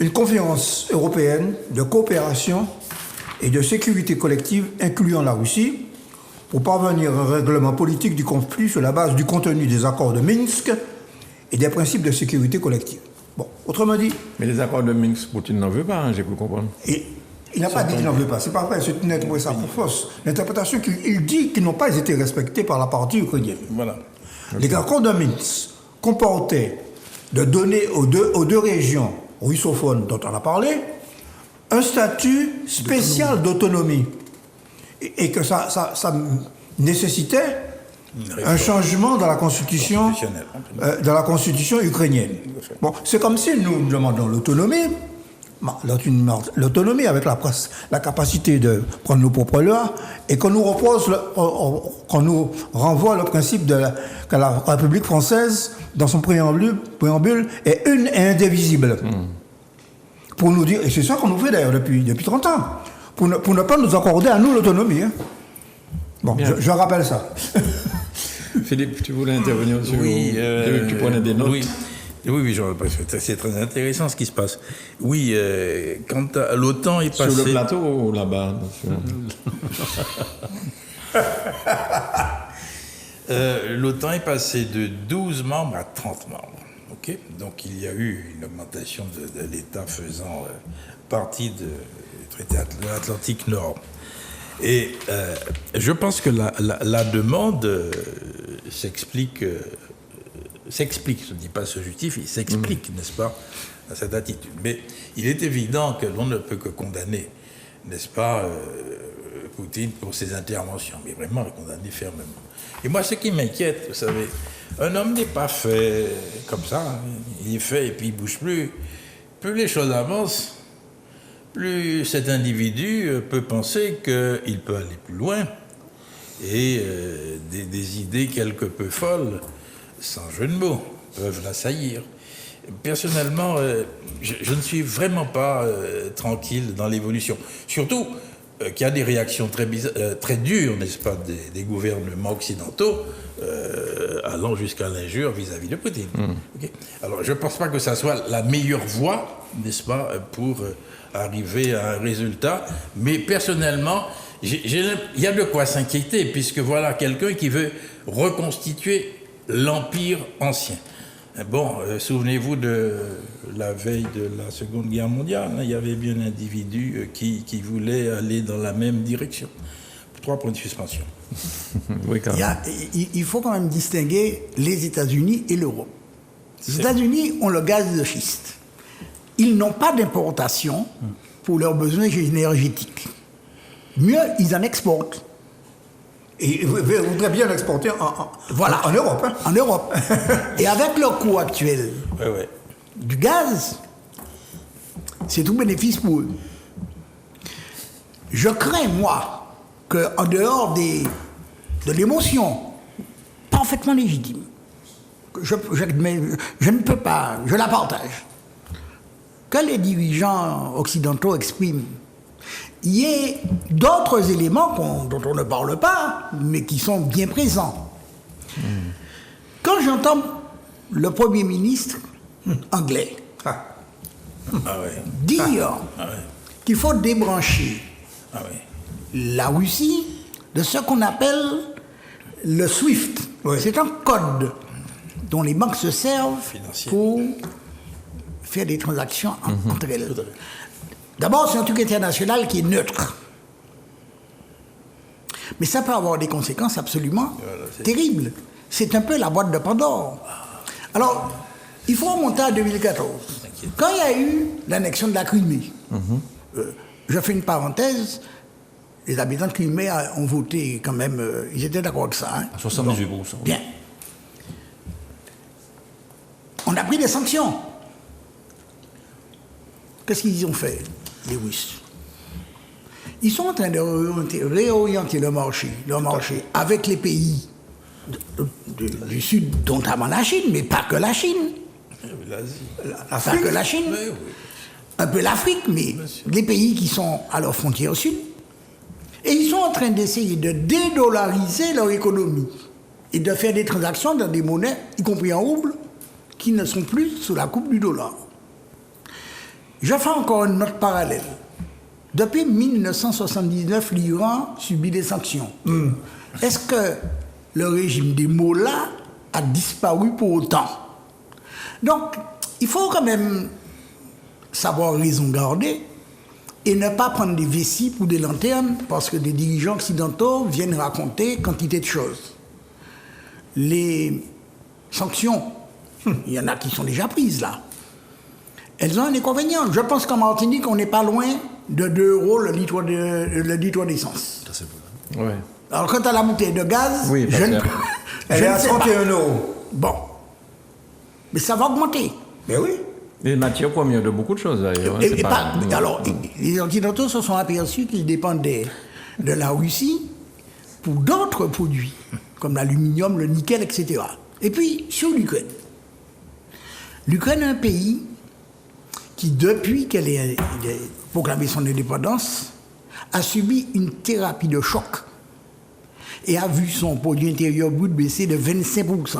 Speaker 3: une conférence européenne de coopération et de sécurité collective incluant la Russie pour parvenir à un règlement politique du conflit sur la base du contenu des accords de Minsk et des principes de sécurité collective. Bon, autrement dit...
Speaker 1: Mais les accords de Minsk, Poutine n'en veut pas, hein, j'ai pu comprendre.
Speaker 3: Il n'a pas dit qu'il n'en veut pas, c'est pas vrai, c'est une interprétation fausse. L'interprétation qu'il dit qu'ils n'ont pas été respectés par la partie ukrainienne.
Speaker 2: Voilà.
Speaker 3: Les accords de Minsk comportaient de donner aux deux régions russophones dont on a parlé un statut spécial d'autonomie. Et que ça nécessitait un changement dans la constitution ukrainienne. Bon, c'est comme si nous demandons l'autonomie, avec la capacité de prendre nos propres lois, et qu'on nous renvoie le principe que la République française, dans son préambule, est une et indivisible. Pour nous dire, et c'est ça qu'on nous fait d'ailleurs depuis 30 ans, pour ne pas nous accorder à nous l'autonomie. Hein. Bon, je rappelle ça.
Speaker 1: Philippe, tu voulais intervenir sur...
Speaker 2: Oui,
Speaker 1: tu prenais des notes.
Speaker 2: Oui, c'est très intéressant ce qui se passe. Oui, quand l'OTAN est passé...
Speaker 1: Sur le plateau ou là-bas
Speaker 2: l'OTAN est passé de 12 membres à 30 membres. Okay, donc il y a eu une augmentation de l'État faisant partie du traité de l'Atlantique Nord. Et je pense que la demande s'explique, je ne dis pas se justifie, s'explique, n'est-ce pas, à cette attitude. Mais il est évident que l'on ne peut que condamner, n'est-ce pas, Poutine pour ses interventions, mais vraiment le condamner fermement. Et moi, ce qui m'inquiète, vous savez, un homme n'est pas fait comme ça, hein. Il est fait et puis il ne bouge plus. Plus les choses avancent, plus cet individu peut penser qu'il peut aller plus loin et des idées quelque peu folles, sans jeu de mots, peuvent l'assaillir. Personnellement, je ne suis vraiment pas tranquille dans l'évolution. Surtout qu'il y a des réactions très dures, n'est-ce pas, des gouvernements occidentaux allant jusqu'à l'injure vis-à-vis de Poutine. Okay. Alors, je ne pense pas que ça soit la meilleure voie, n'est-ce pas, pour arriver à un résultat. Mais personnellement, il y a de quoi s'inquiéter, puisque voilà quelqu'un qui veut reconstituer l'Empire ancien. Bon, souvenez-vous de la veille de la Seconde Guerre mondiale, hein, il y avait bien un individu qui voulait aller dans la même direction. 3 points de suspension.
Speaker 1: Oui, quand même.
Speaker 5: Il faut quand même distinguer les États-Unis et l'Europe. Les États-Unis ont le gaz de schiste. Ils n'ont pas d'importation pour leurs besoins énergétiques. Mieux, ils en exportent.
Speaker 3: Et il voudrait bien l'exporter en Europe. Hein.
Speaker 5: En Europe. Et avec le coût actuel du gaz, c'est tout bénéfice pour eux. Je crains, moi, qu'en dehors de l'émotion parfaitement légitime, je ne peux pas, je la partage, que les dirigeants occidentaux expriment, il y ait d'autres éléments dont on ne parle pas, mais qui sont bien présents. Quand j'entends le Premier ministre anglais dire qu'il faut débrancher la Russie de ce qu'on appelle le SWIFT. C'est un code dont les banques se servent pour faire des transactions entre elles. D'abord, c'est un truc international qui est neutre. Mais ça peut avoir des conséquences absolument terribles. C'est un peu la boîte de Pandore. Alors, il faut remonter à 2014. Quand il y a eu l'annexion de la Crimée, je fais une parenthèse, les habitants de Crimée ont voté quand même, ils étaient d'accord avec ça. Hein.
Speaker 4: À 78%.
Speaker 5: Bien. On a pris des sanctions. Qu'est-ce qu'ils ont fait, les Russes? Ils sont en train de réorienter leur marché avec les pays du Sud, notamment la Chine, mais pas que la Chine. Pas que la Chine. Un peu l'Afrique, mais les pays qui sont à leur frontière sud. Et ils sont en train d'essayer de dédollariser leur économie et de faire des transactions dans des monnaies, y compris en roubles, qui ne sont plus sous la coupe du dollar. Je fais encore une note parallèle. Depuis 1979, l'Iran subit des sanctions. Est-ce que le régime des mollahs a disparu pour autant? Donc, il faut quand même savoir raison garder et ne pas prendre des vessies pour des lanternes parce que des dirigeants occidentaux viennent raconter quantité de choses. Les sanctions, il y en a qui sont déjà prises là. Elles ont un inconvénient. Je pense qu'en Martinique, on n'est pas loin de 2 € le litre d'essence.
Speaker 4: Ça, c'est bon.
Speaker 1: Ouais.
Speaker 5: Alors, quant à la bouteille de gaz,
Speaker 3: elle est à 31 €.
Speaker 5: Bon. Mais ça va augmenter.
Speaker 3: Mais oui.
Speaker 1: Les matières premières de beaucoup de choses, d'ailleurs.
Speaker 5: Alors, les Occidentaux se sont aperçus qu'ils dépendaient de la Russie pour d'autres produits, comme l'aluminium, le nickel, etc. Et puis, sur l'Ukraine. L'Ukraine est un pays qui, depuis qu'elle a proclamé son indépendance, a subi une thérapie de choc et a vu son produit intérieur brut baisser de 25%.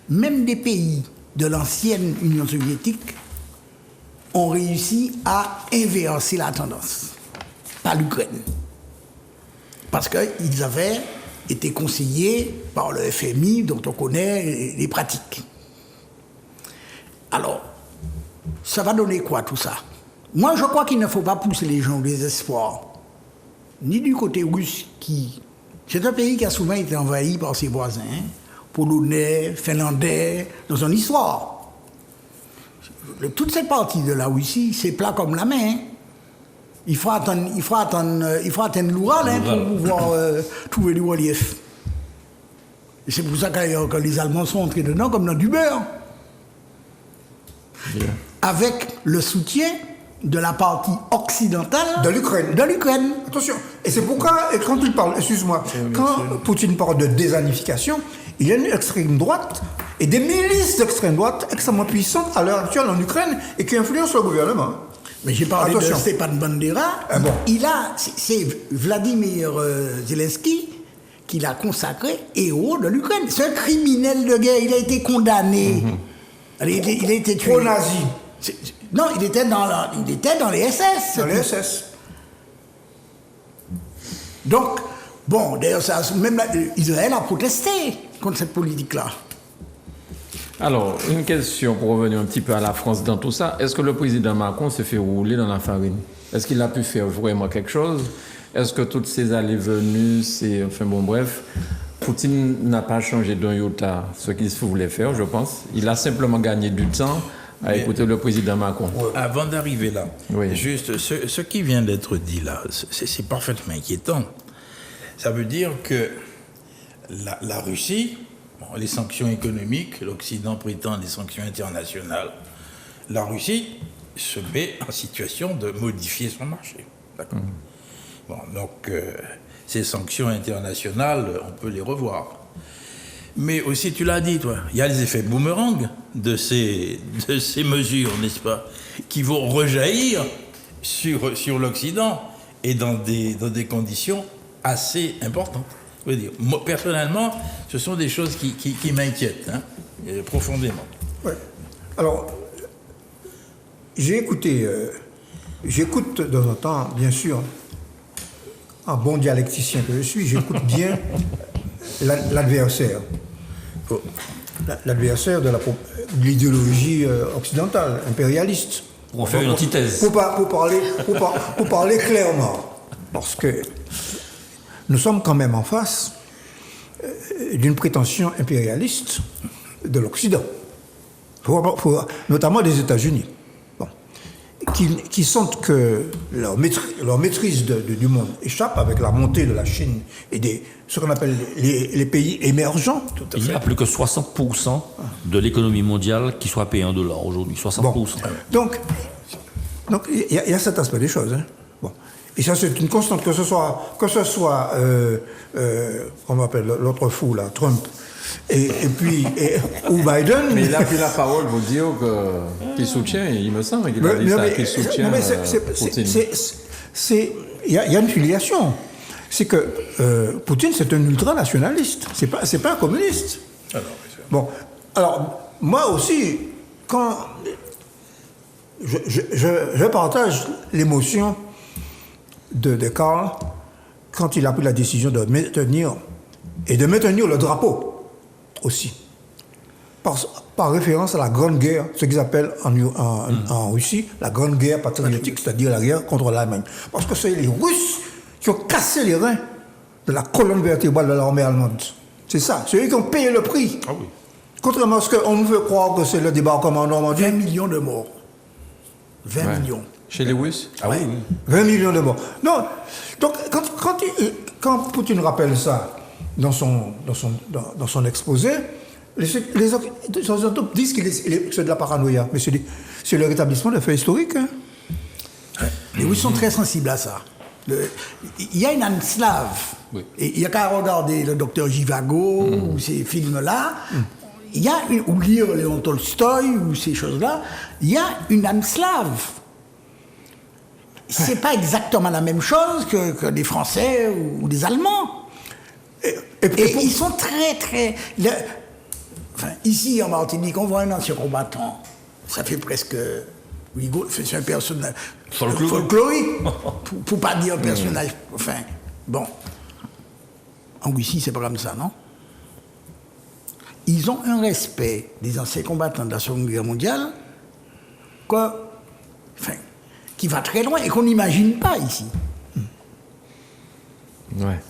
Speaker 5: Même des pays de l'ancienne Union soviétique ont réussi à inverser la tendance. Pas l'Ukraine. Parce qu'ils avaient été conseillés par le FMI, dont on connaît les pratiques. Alors, ça va donner quoi tout ça? Moi, je crois qu'il ne faut pas pousser les gens au désespoir. Ni du côté russe, c'est un pays qui a souvent été envahi par ses voisins, polonais, finlandais, dans son histoire. Toute cette partie de la Russie, c'est plat comme la main. Il faut attendre l'Oural pour pouvoir trouver du relief. Et c'est pour ça que les Allemands sont entrés dedans comme dans du beurre.
Speaker 1: Bien.
Speaker 5: Avec le soutien de la partie occidentale
Speaker 3: de l'Ukraine. Attention. Et c'est pourquoi, quand il parle, excuse-moi, quand Poutine parle de désalnification, il y a une extrême droite et des milices d'extrême droite extrêmement puissantes à l'heure actuelle en Ukraine et qui influencent le gouvernement.
Speaker 5: Mais j'ai parlé de Stepan Bandera. C'est Vladimir Zelensky qui l'a consacré héros de l'Ukraine. C'est un criminel de guerre. Il a été condamné. Il a été tué.
Speaker 3: Pro-nazi.
Speaker 5: Non, il était dans les SS.
Speaker 3: Dans les SS.
Speaker 5: Donc, bon, d'ailleurs, même Israël a protesté contre cette politique-là.
Speaker 1: Alors, une question pour revenir un petit peu à la France dans tout ça. Est-ce que le président Macron s'est fait rouler dans la farine? Est-ce qu'il a pu faire vraiment quelque chose? Est-ce que toutes ces allées-venues, Poutine n'a pas changé d'un iota ce qu'il voulait faire, je pense. Il a simplement gagné du temps à écouter le président Macron.
Speaker 2: Avant d'arriver là, juste ce qui vient d'être dit là, c'est parfaitement inquiétant. Ça veut dire que la Russie, les sanctions économiques, l'Occident prétend des sanctions internationales, la Russie se met en situation de modifier son marché. D'accord. Bon, donc, ces sanctions internationales, on peut les revoir. Mais aussi, tu l'as dit, toi, il y a les effets boomerang de ces mesures, n'est-ce pas, qui vont rejaillir sur l'Occident et dans des conditions assez importantes. Je veux dire, moi, personnellement, ce sont des choses qui m'inquiètent profondément.
Speaker 3: Ouais. Alors, j'écoute de temps en temps, bien sûr, un bon dialecticien que je suis, j'écoute bien l'adversaire. L'adversaire de l'idéologie occidentale, impérialiste.
Speaker 4: Pour faire une antithèse.
Speaker 3: Pour parler clairement. Parce que nous sommes quand même en face d'une prétention impérialiste de l'Occident, notamment des États-Unis, qui sentent que leur maîtrise du monde échappe avec la montée de la Chine et ce qu'on appelle les pays émergents.
Speaker 4: Il n'y a plus que 60% de l'économie mondiale qui soit payée en dollars aujourd'hui. 60%.
Speaker 3: Bon. Donc il y a cet aspect des choses. Hein. Bon. Et ça, c'est une constante, que ce soit on m'appelle l'autre fou, là, Trump, ou Biden.
Speaker 1: Mais il a pris la parole pour dire qu'il soutient, il me semble qu'il a dit ça, qu'il soutient Poutine.
Speaker 3: Il y a une filiation. C'est que Poutine, c'est un ultranationaliste. C'est pas un communiste. Bon, alors, moi aussi, quand je partage l'émotion de Karl quand il a pris la décision de maintenir le drapeau aussi. Par référence à la Grande Guerre, ce qu'ils appellent en Russie la Grande Guerre patriotique, c'est-à-dire la guerre contre l'Allemagne. Parce que c'est les Russes qui ont cassé les reins de la colonne vertébrale de l'armée allemande. C'est ça, c'est eux qui ont payé le prix. Ah oui. Contrairement à ce qu'on nous fait croire que c'est le débarquement en Normandie.
Speaker 5: 20 millions de morts. 20 millions.
Speaker 1: Chez les Russes?
Speaker 3: Ah oui. 20 millions de morts. Non, donc quand Poutine rappelle ça dans son exposé, les Occidentaux disent que c'est de la paranoïa, mais c'est le rétablissement des faits historiques. Hein.
Speaker 5: Les Russes sont très sensibles à ça. Il y a une âme slave. Oui. Et il n'y a qu'à regarder le docteur Jivago ou ces films-là. Il y a ou lire Léon Tolstoï ou ces choses-là. Il y a une âme slave. C'est pas exactement la même chose que des Français ou des Allemands. Et ils sont très, très... ici, en Martinique, on voit un ancien combattant. Ça fait presque... c'est un personnage folklorique, pour pas dire un personnage... Enfin, bon. En Russie, c'est pas comme ça, non? Ils ont un respect des anciens combattants de la Seconde Guerre mondiale qui va très loin et qu'on n'imagine pas ici.
Speaker 1: Ouais.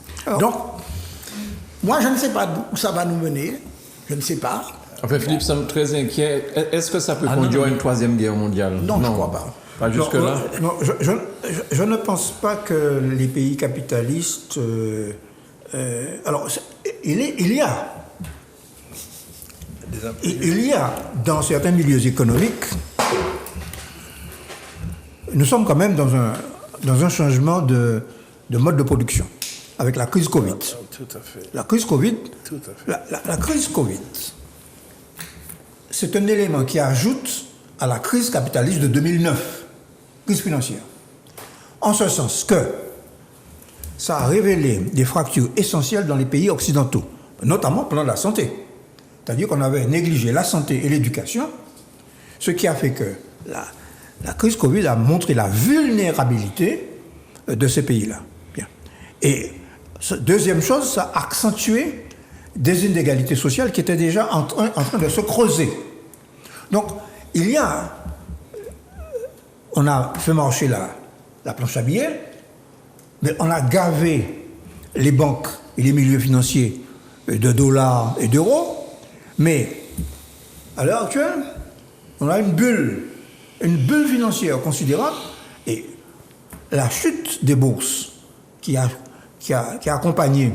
Speaker 5: Donc, moi, je ne sais pas où ça va nous mener. Je ne sais pas.
Speaker 1: Enfin, Philippe semble très inquiet. Est-ce que ça peut conduire à une troisième guerre mondiale?
Speaker 5: Non, je ne crois pas.
Speaker 1: Pas jusque-là?
Speaker 3: Non, je ne pense pas que les pays capitalistes... alors, il y a dans certains milieux économiques, nous sommes quand même dans un changement de mode de production avec la crise Covid.
Speaker 2: Tout à fait.
Speaker 3: La crise Covid,
Speaker 2: tout à fait.
Speaker 3: La crise Covid, c'est un élément qui ajoute à la crise capitaliste de 2009, crise financière. En ce sens que ça a révélé des fractures essentielles dans les pays occidentaux, notamment au plan de la santé. C'est-à-dire qu'on avait négligé la santé et l'éducation, ce qui a fait que la crise Covid a montré la vulnérabilité de ces pays-là. Bien. Et deuxième chose, ça a accentué des inégalités sociales qui étaient déjà en train de se creuser. Donc, on a fait marcher la planche à billets, mais on a gavé les banques et les milieux financiers de dollars et d'euros. Mais, à l'heure actuelle, on a une bulle financière considérable et la chute des bourses qui qui a accompagné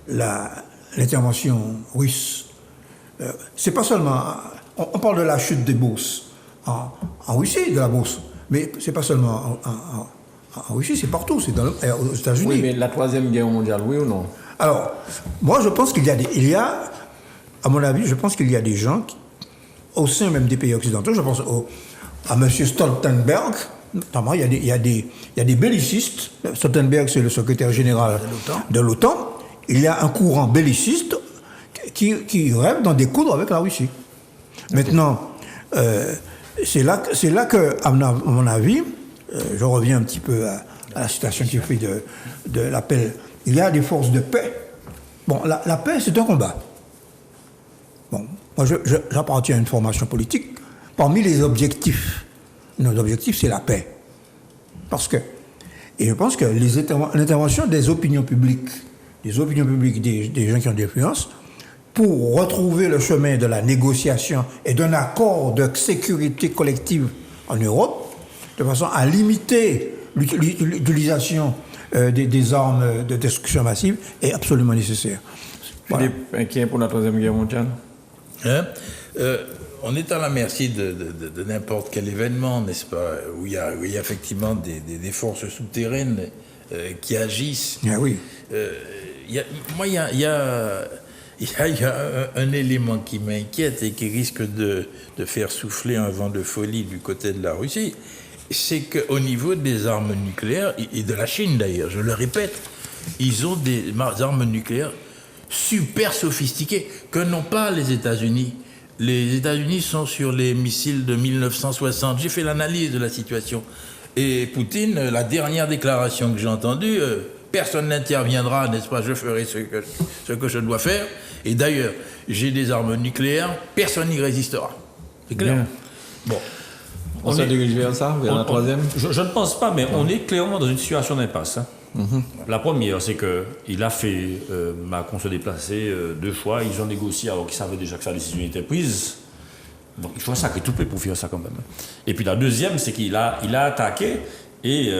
Speaker 3: l'intervention russe, c'est pas seulement... On parle de la chute des bourses en Russie, de la bourse, mais c'est pas seulement en Russie, c'est partout, c'est aux États-Unis.
Speaker 1: Oui, mais la Troisième Guerre mondiale, oui ou non?
Speaker 3: Alors, moi, je pense qu'il y a, à mon avis, je pense qu'il y a des gens, au sein même des pays occidentaux, je pense à M. Stoltenberg, notamment, il y a des bellicistes. Stoltenberg, c'est le secrétaire général de l'OTAN. Il y a un courant belliciste qui rêve d'en découdre avec la Russie. Maintenant, c'est là que, à mon avis, je reviens un petit peu à la citation qui est faite de l'appel. Il y a des forces de paix. Bon, la paix, c'est un combat. Bon, moi, j'appartiens à une formation politique. Parmi les objectifs, nos objectifs, c'est la paix. Et je pense que l'intervention des opinions publiques, des gens qui ont de l'influence, pour retrouver le chemin de la négociation et d'un accord de sécurité collective en Europe, de façon à limiter l'utilisation des armes de destruction massive, est absolument nécessaire.
Speaker 1: Voilà. Philippe, inquiet pour la Troisième Guerre mondiale?
Speaker 2: On est à la merci de n'importe quel événement, n'est-ce pas, où il y a effectivement des forces souterraines qui agissent.
Speaker 3: Ah oui.
Speaker 2: Il y a un élément qui m'inquiète et qui risque de faire souffler un vent de folie du côté de la Russie, c'est qu'au niveau des armes nucléaires, et de la Chine d'ailleurs, je le répète, ils ont des armes nucléaires super sophistiquées que n'ont pas les États-Unis. Les États-Unis sont sur les missiles de 1960. J'ai fait l'analyse de la situation. Et Poutine, la dernière déclaration que j'ai entendue, personne n'interviendra, n'est-ce pas, je ferai ce que je dois faire. Et d'ailleurs, j'ai des armes nucléaires, personne n'y résistera. C'est clair.
Speaker 1: Bien.
Speaker 2: Bon.
Speaker 1: On se dirige vers ça, vers la troisième?
Speaker 4: Je ne pense pas, mais on est clairement dans une situation d'impasse. La première, c'est qu'il a fait Macron se déplacer 2 fois. Ils ont négocié alors qu'ils savaient déjà que sa décision était prise. Donc il faut sacrer tout peu pour faire ça quand même. Et puis la deuxième, c'est qu'il a attaqué. Et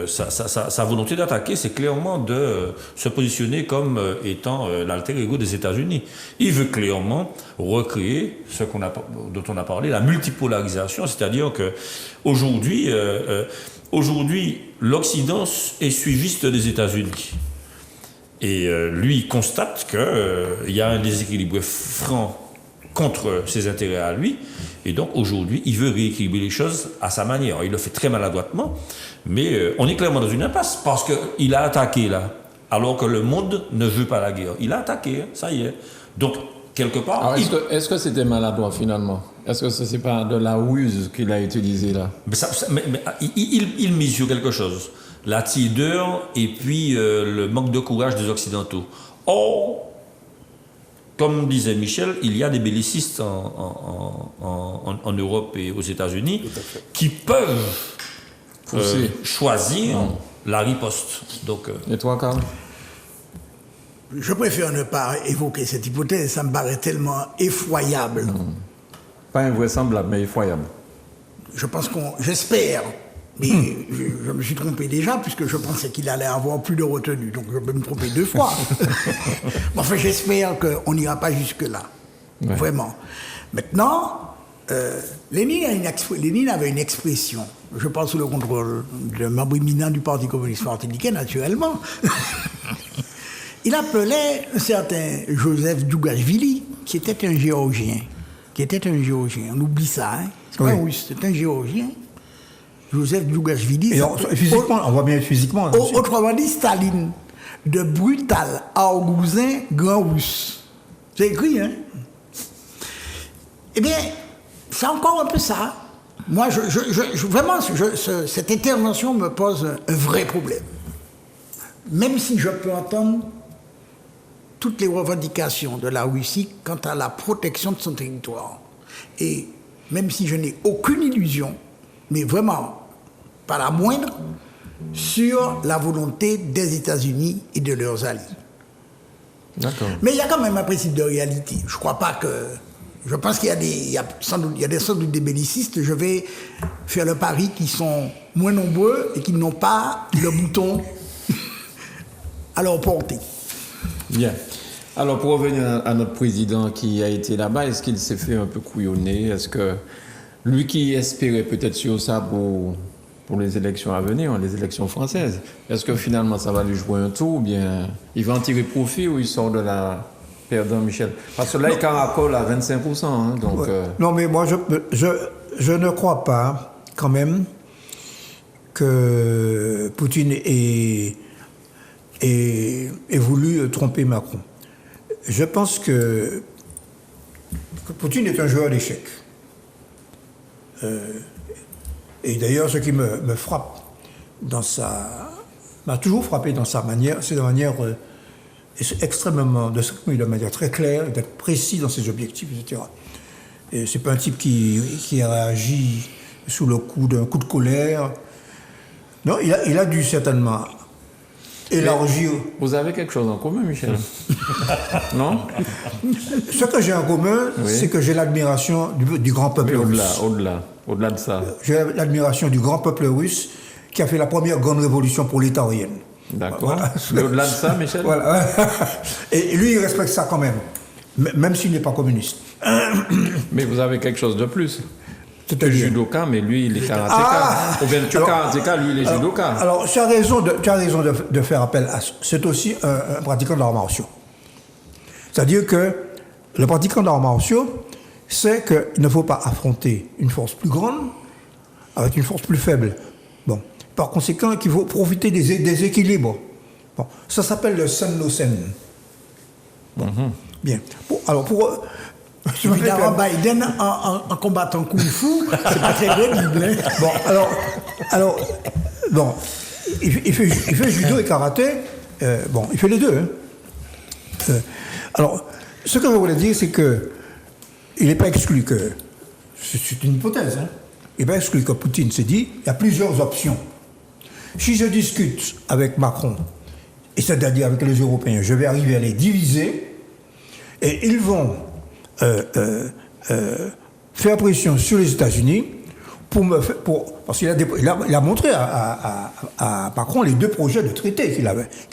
Speaker 4: sa volonté d'attaquer, c'est clairement de se positionner comme étant l'alter ego des États-Unis. Il veut clairement recréer dont on a parlé, la multipolarisation, c'est-à-dire que aujourd'hui, l'Occident est suiviste des États-Unis. Et lui, il constate qu'il y a un déséquilibre franc contre ses intérêts à lui. Et donc, aujourd'hui, il veut rééquilibrer les choses à sa manière. Il le fait très maladroitement, mais on est clairement dans une impasse parce qu'il a attaqué, là, alors que le monde ne veut pas la guerre. Il a attaqué, ça y est. Donc, quelque part...
Speaker 1: Alors, est-ce que c'était maladroit, finalement? Est-ce que ce n'est pas de la ruse qu'il a utilisée, là?
Speaker 4: Il mise sur quelque chose. La tiédeur et puis le manque de courage des Occidentaux. Or, comme disait Michel, il y a des bellicistes en Europe et aux États-Unis qui peuvent choisir la riposte. Donc,
Speaker 1: et toi, Karl?
Speaker 5: Je préfère ne pas évoquer cette hypothèse, ça me paraît tellement effroyable.
Speaker 1: Pas invraisemblable, mais effroyable.
Speaker 5: J'espère, mais je me suis trompé déjà, puisque je pensais qu'il allait avoir plus de retenue, donc je peux me tromper 2 fois. Mais enfin, j'espère qu'on n'ira pas jusque-là, vraiment. Maintenant, Lénine avait une expression, je pense sous le contrôle de membre éminent du Parti communiste martiniquais, naturellement. Il appelait un certain Joseph Djougashvili, qui était un Géorgien. On oublie ça, hein. C'est pas un Russe, c'est un Géorgien. Joseph Djougashvili.
Speaker 3: Et physiquement, on voit bien physiquement.
Speaker 5: Autrement dit, Staline, de brutal argousin grand russe. C'est écrit, hein? Eh bien, c'est encore un peu ça. Moi, vraiment, cette intervention me pose un vrai problème. Même si je peux entendre toutes les revendications de la Russie quant à la protection de son territoire. Et même si je n'ai aucune illusion, mais vraiment pas la moindre, sur la volonté des États-Unis et de leurs alliés.
Speaker 1: D'accord.
Speaker 5: Mais il y a quand même un principe de réalité. Je crois pas que... Je pense qu'il y a sans doute des bellicistes, je vais faire le pari, qui sont moins nombreux et qui n'ont pas le bouton à leur portée.
Speaker 1: Bien. Alors, pour revenir à notre président qui a été là-bas, est-ce qu'il s'est fait un peu couillonner? Est-ce que lui qui espérait peut-être sur ça pour les élections à venir, les élections françaises, est-ce que finalement ça va lui jouer un tour ou bien il va en tirer profit ou il sort de la perdant, Michel? Parce que là, il caracole à 25%. Hein, donc,
Speaker 3: ouais. Non, mais moi, je ne crois pas quand même que Poutine ait voulu tromper Macron. Je pense que Poutine est un joueur d'échecs. Et d'ailleurs, ce qui me frappe m'a toujours frappé dans sa manière, c'est de manière extrêmement, de manière très claire, d'être précis dans ses objectifs, etc. Et c'est pas un type qui réagit sous le coup d'un coup de colère. Non, il a dû certainement élargir.
Speaker 1: Vous avez quelque chose en commun, Michel? Non?
Speaker 3: Ce que j'ai en commun, oui, c'est que j'ai l'admiration du grand peuple russe.
Speaker 1: Au-delà de ça.
Speaker 3: J'ai l'admiration du grand peuple russe qui a fait la première grande révolution prolétarienne.
Speaker 1: D'accord. Voilà. Mais au-delà de ça, Michel?
Speaker 3: Voilà. Et lui, il respecte ça quand même, même s'il n'est pas communiste.
Speaker 1: Mais vous avez quelque chose de plus. C'est un judoka, mais lui, il est karatéka. Ou bien tu es karatéka, lui, il est judoka.
Speaker 3: Alors, tu as raison de faire appel à ça. C'est aussi un pratiquant d'arts martiaux. C'est-à-dire que le pratiquant d'arts martiaux sait qu'il ne faut pas affronter une force plus grande avec une force plus faible. Bon. Par conséquent, qu'il faut profiter des équilibres. Bon. Ça s'appelle le Sen no Sen. Bon. Bien. Bon, alors,
Speaker 5: évidemment, Biden en combattant Kung Fu, c'est pas très crédible. Hein?
Speaker 3: Bon, bon, il fait judo et karaté. Bon, il fait les deux. Hein. Alors, ce que je voulais dire, c'est que il n'est pas exclu que, c'est une hypothèse, hein, il n'est pas exclu que Poutine s'est dit, il y a plusieurs options. Si je discute avec Macron, et c'est-à-dire avec les Européens, je vais arriver à les diviser, et ils vont faire pression sur les États-Unis parce qu'il a montré à Macron les 2 projets de traité qu'il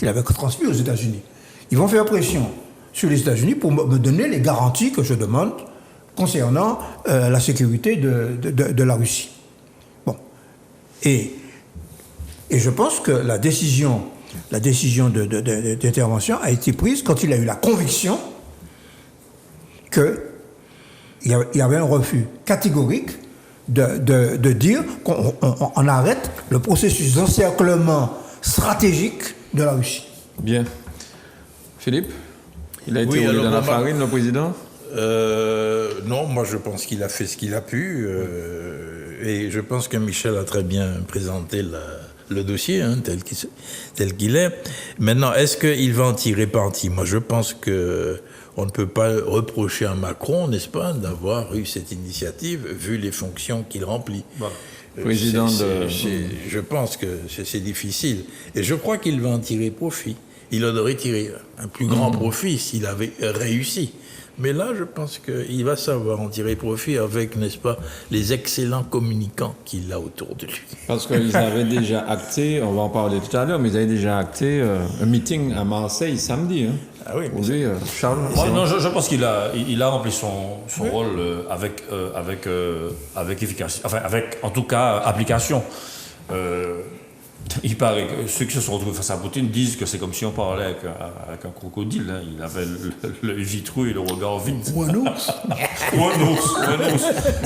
Speaker 3: avait transmis aux États-Unis. Ils vont faire pression sur les États-Unis pour me donner les garanties que je demande concernant la sécurité de la Russie. Bon. Et je pense que la décision d'intervention a été prise quand il a eu la conviction qu'il y avait un refus catégorique de dire qu'on arrête le processus d'encerclement stratégique de la Russie.
Speaker 1: Bien. Philippe, il a été roulé dans la farine, le président?
Speaker 2: Non, moi je pense qu'il a fait ce qu'il a pu. Et je pense que Michel a très bien présenté le dossier, hein, tel qu'il est. Maintenant, est-ce qu'il va en tirer parti? Moi je pense que on ne peut pas reprocher à Macron, n'est-ce pas, d'avoir eu cette initiative, vu les fonctions qu'il remplit. Bon.
Speaker 1: Président
Speaker 2: je pense que c'est difficile. Et je crois qu'il va en tirer profit. Il en aurait tiré un plus grand profit s'il avait réussi. Mais là, je pense qu'il va savoir en tirer profit avec, n'est-ce pas, les excellents communicants qu'il a autour de lui.
Speaker 1: Parce qu'ils avaient déjà acté, on va en parler tout à l'heure, mais ils avaient déjà acté un meeting à Marseille samedi. Hein.
Speaker 2: Ah oui,
Speaker 1: mais Charles.
Speaker 4: Non, je pense qu'il a rempli son rôle avec efficacité, enfin avec en tout cas application. Il paraît que ceux qui se sont retrouvés face à Poutine disent que c'est comme si on parlait avec un crocodile. Hein. Il avait l'œil vitreux et le regard vide.
Speaker 5: Ou un ours.
Speaker 4: Ou un ours.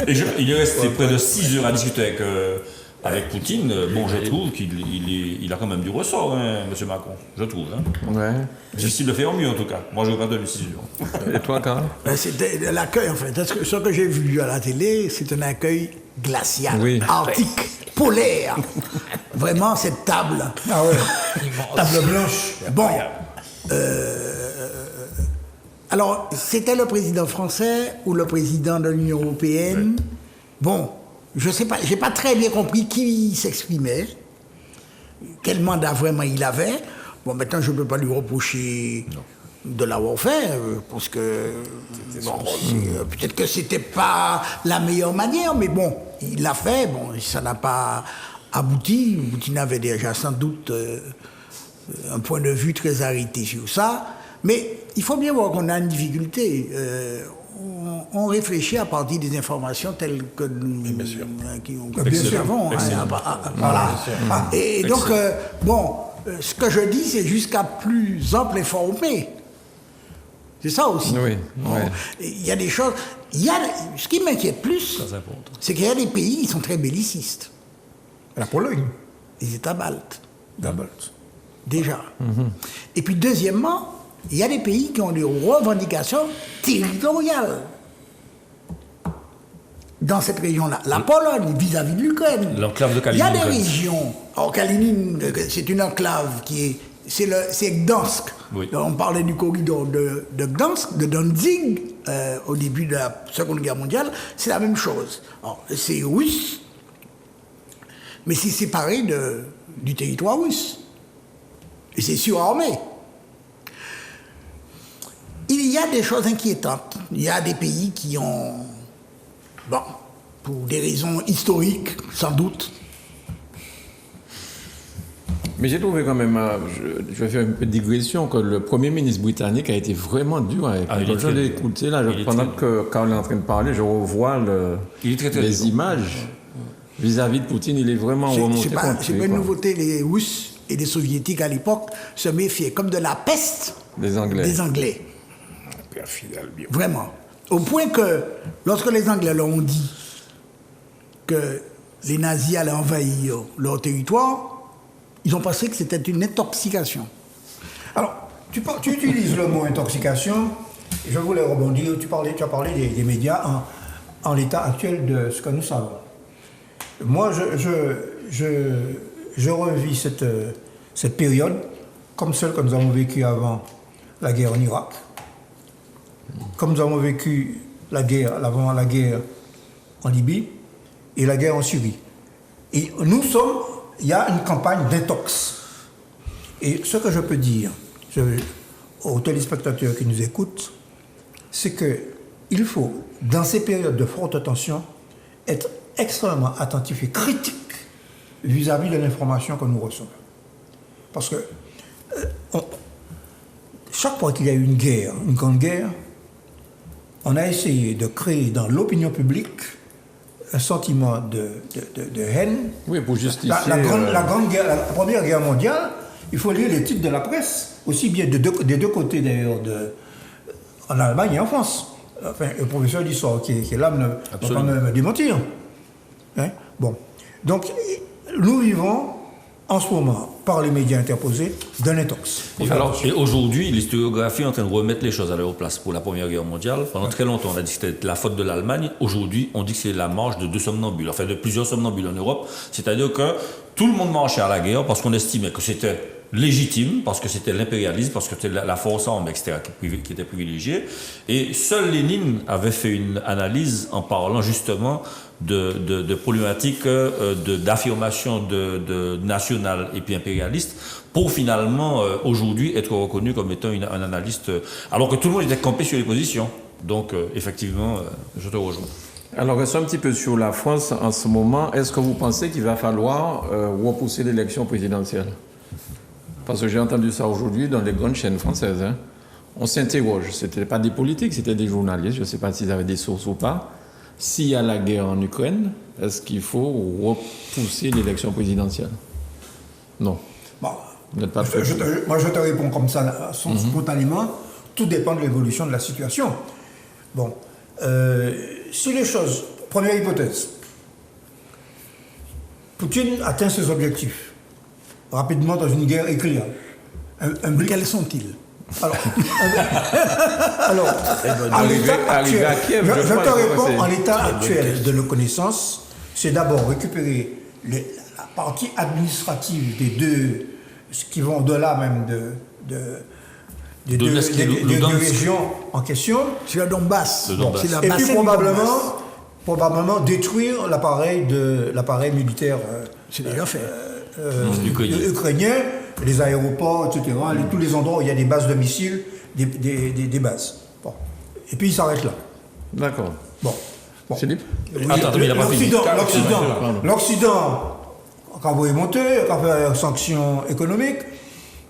Speaker 4: Et il est resté près de 6 heures à discuter avec Poutine. Bon, je trouve qu'il a quand même du ressort, hein, M. Macron. Je trouve. Hein.
Speaker 1: Ouais.
Speaker 4: Difficile de faire mieux, en tout cas. Moi, je regarde 6 heures.
Speaker 1: Et toi, Karl?
Speaker 5: C'était l'accueil, en fait. Ce que j'ai vu à la télé, c'est un accueil glacial, arctique, polaire. Vraiment, cette table.
Speaker 3: Ah ouais. Table blanche.
Speaker 5: Bon. Alors, c'était le président français ou le président de l'Union européenne? Oui. Bon, je sais pas, j'ai pas très bien compris qui s'exprimait, quel mandat vraiment il avait. Bon, maintenant, je ne peux pas lui reprocher de l'avoir fait, parce que peut-être que c'était pas la meilleure manière, mais bon, il l'a fait, bon, ça n'a pas abouti. Poutine avait déjà sans doute un point de vue très arrêté sur ça. Mais il faut bien voir qu'on a une difficulté. On réfléchit à partir des informations telles que nous avons. Voilà. Et donc, ce que je dis, c'est jusqu'à plus ample informé. C'est ça aussi.
Speaker 1: Oui.
Speaker 5: Il y a des choses. Ce qui m'inquiète plus, c'est qu'il y a des pays qui sont très bellicistes.
Speaker 3: La Pologne.
Speaker 5: Les États baltes. Déjà. Et puis, deuxièmement, il y a des pays qui ont des revendications territoriales dans cette région-là. La Pologne vis-à-vis de l'Ukraine.
Speaker 4: L'enclave de
Speaker 5: Il y a
Speaker 4: Kaliningrad.
Speaker 5: des régions. Alors, Kaliningrad, c'est une enclave qui est. C'est Gdansk.
Speaker 4: Oui.
Speaker 5: On parlait du corridor de Gdansk, de Danzig, au début de la Seconde Guerre mondiale. C'est la même chose. Alors, c'est russe, mais c'est séparé du territoire russe. Et c'est surarmé. Il y a des choses inquiétantes. Il y a des pays qui ont, pour des raisons historiques, sans doute.
Speaker 1: Mais j'ai trouvé quand même, je vais faire une petite digression, que le Premier ministre britannique a été vraiment dur avec nous. Quand je l'ai écouté, là, pendant que Karl est en train de parler, je revois les images vis-à-vis de Poutine. Il est vraiment remonté contre
Speaker 5: C'est
Speaker 1: lui,
Speaker 5: pas une
Speaker 1: quoi.
Speaker 5: nouveauté. Les Russes et les Soviétiques à l'époque se méfiaient comme de la peste
Speaker 1: Des Anglais.
Speaker 5: des Anglais. Vraiment. Au point que, lorsque les Anglais leur ont dit que les nazis allaient envahir leur territoire, ils ont pensé que c'était une intoxication.
Speaker 3: Alors, tu utilises le mot intoxication, et je voulais rebondir, tu as parlé des médias en l'état actuel de ce que nous savons. Moi, je revis cette période comme celle que nous avons vécue avant la guerre en Irak, comme nous avons vécu avant la guerre en Libye et la guerre en Syrie. Et il y a une campagne d'intox. Et ce que je peux dire aux téléspectateurs qui nous écoutent, c'est qu'il faut, dans ces périodes de forte tension, être extrêmement attentif et critique vis-à-vis de l'information que nous recevons. Parce que chaque fois qu'il y a eu une guerre, une grande guerre, on a essayé de créer dans l'opinion publique un sentiment de haine.
Speaker 1: Oui, pour justifier...
Speaker 3: La Première Guerre mondiale, il faut lire les titres de la presse, aussi bien des deux côtés d'ailleurs, en Allemagne et en France. Enfin, le professeur d'histoire qui est là ne va pas me démentir. Hein? Bon. Donc, nous vivons en ce moment, par les médias interposés, d'un intox.
Speaker 4: Et aujourd'hui, l'historiographie est en train de remettre les choses à leur place pour la Première Guerre mondiale. Pendant très longtemps, on a dit que c'était la faute de l'Allemagne. Aujourd'hui, on dit que c'est la marche de deux somnambules, enfin de plusieurs somnambules en Europe. C'est-à-dire que tout le monde marchait à la guerre parce qu'on estimait que c'était légitime, parce que c'était l'impérialisme, parce que c'était la force armée, etc., qui était privilégiée. Et seul Lénine avait fait une analyse en parlant justement de problématiques d'affirmation de nationale et puis impérialiste, pour finalement aujourd'hui être reconnu comme étant un analyste, alors que tout le monde était campé sur les positions. Donc effectivement, je te rejoins.
Speaker 1: Alors, restons un petit peu sur la France en ce moment. Est-ce que vous pensez qu'il va falloir repousser l'élection présidentielle? Parce que j'ai entendu ça aujourd'hui dans les grandes chaînes françaises. Hein. On s'interroge. Ce n'était pas des politiques, c'était des journalistes. Je ne sais pas s'ils avaient des sources ou pas. S'il y a la guerre en Ukraine, est-ce qu'il faut repousser l'élection présidentielle? Non.
Speaker 3: Bon,
Speaker 1: vous n'êtes pas
Speaker 3: moi, je te réponds comme ça, spontanément. Tout dépend de l'évolution de la situation. Bon. Si les choses... Première hypothèse. Poutine atteint ses objectifs rapidement dans une guerre éclair.
Speaker 5: Quels sont-ils?
Speaker 3: Alors, en l'état actuel,
Speaker 1: à Kiev,
Speaker 3: je te réponds, en l'état actuel de nos connaissances, c'est d'abord récupérer la partie administrative des deux, ce qui vont au-delà même des deux régions en question.
Speaker 5: C'est le Donbass.
Speaker 3: Et puis probablement détruire l'appareil militaire ukrainien, les aéroports, etc., tous les endroits où il y a des bases de missiles, des bases. Bon. Et puis il s'arrête là.
Speaker 1: D'accord.
Speaker 3: Bon.
Speaker 1: Philippe?
Speaker 3: L'Occident, quand vous remontez, quand vous avez sanctions économiques,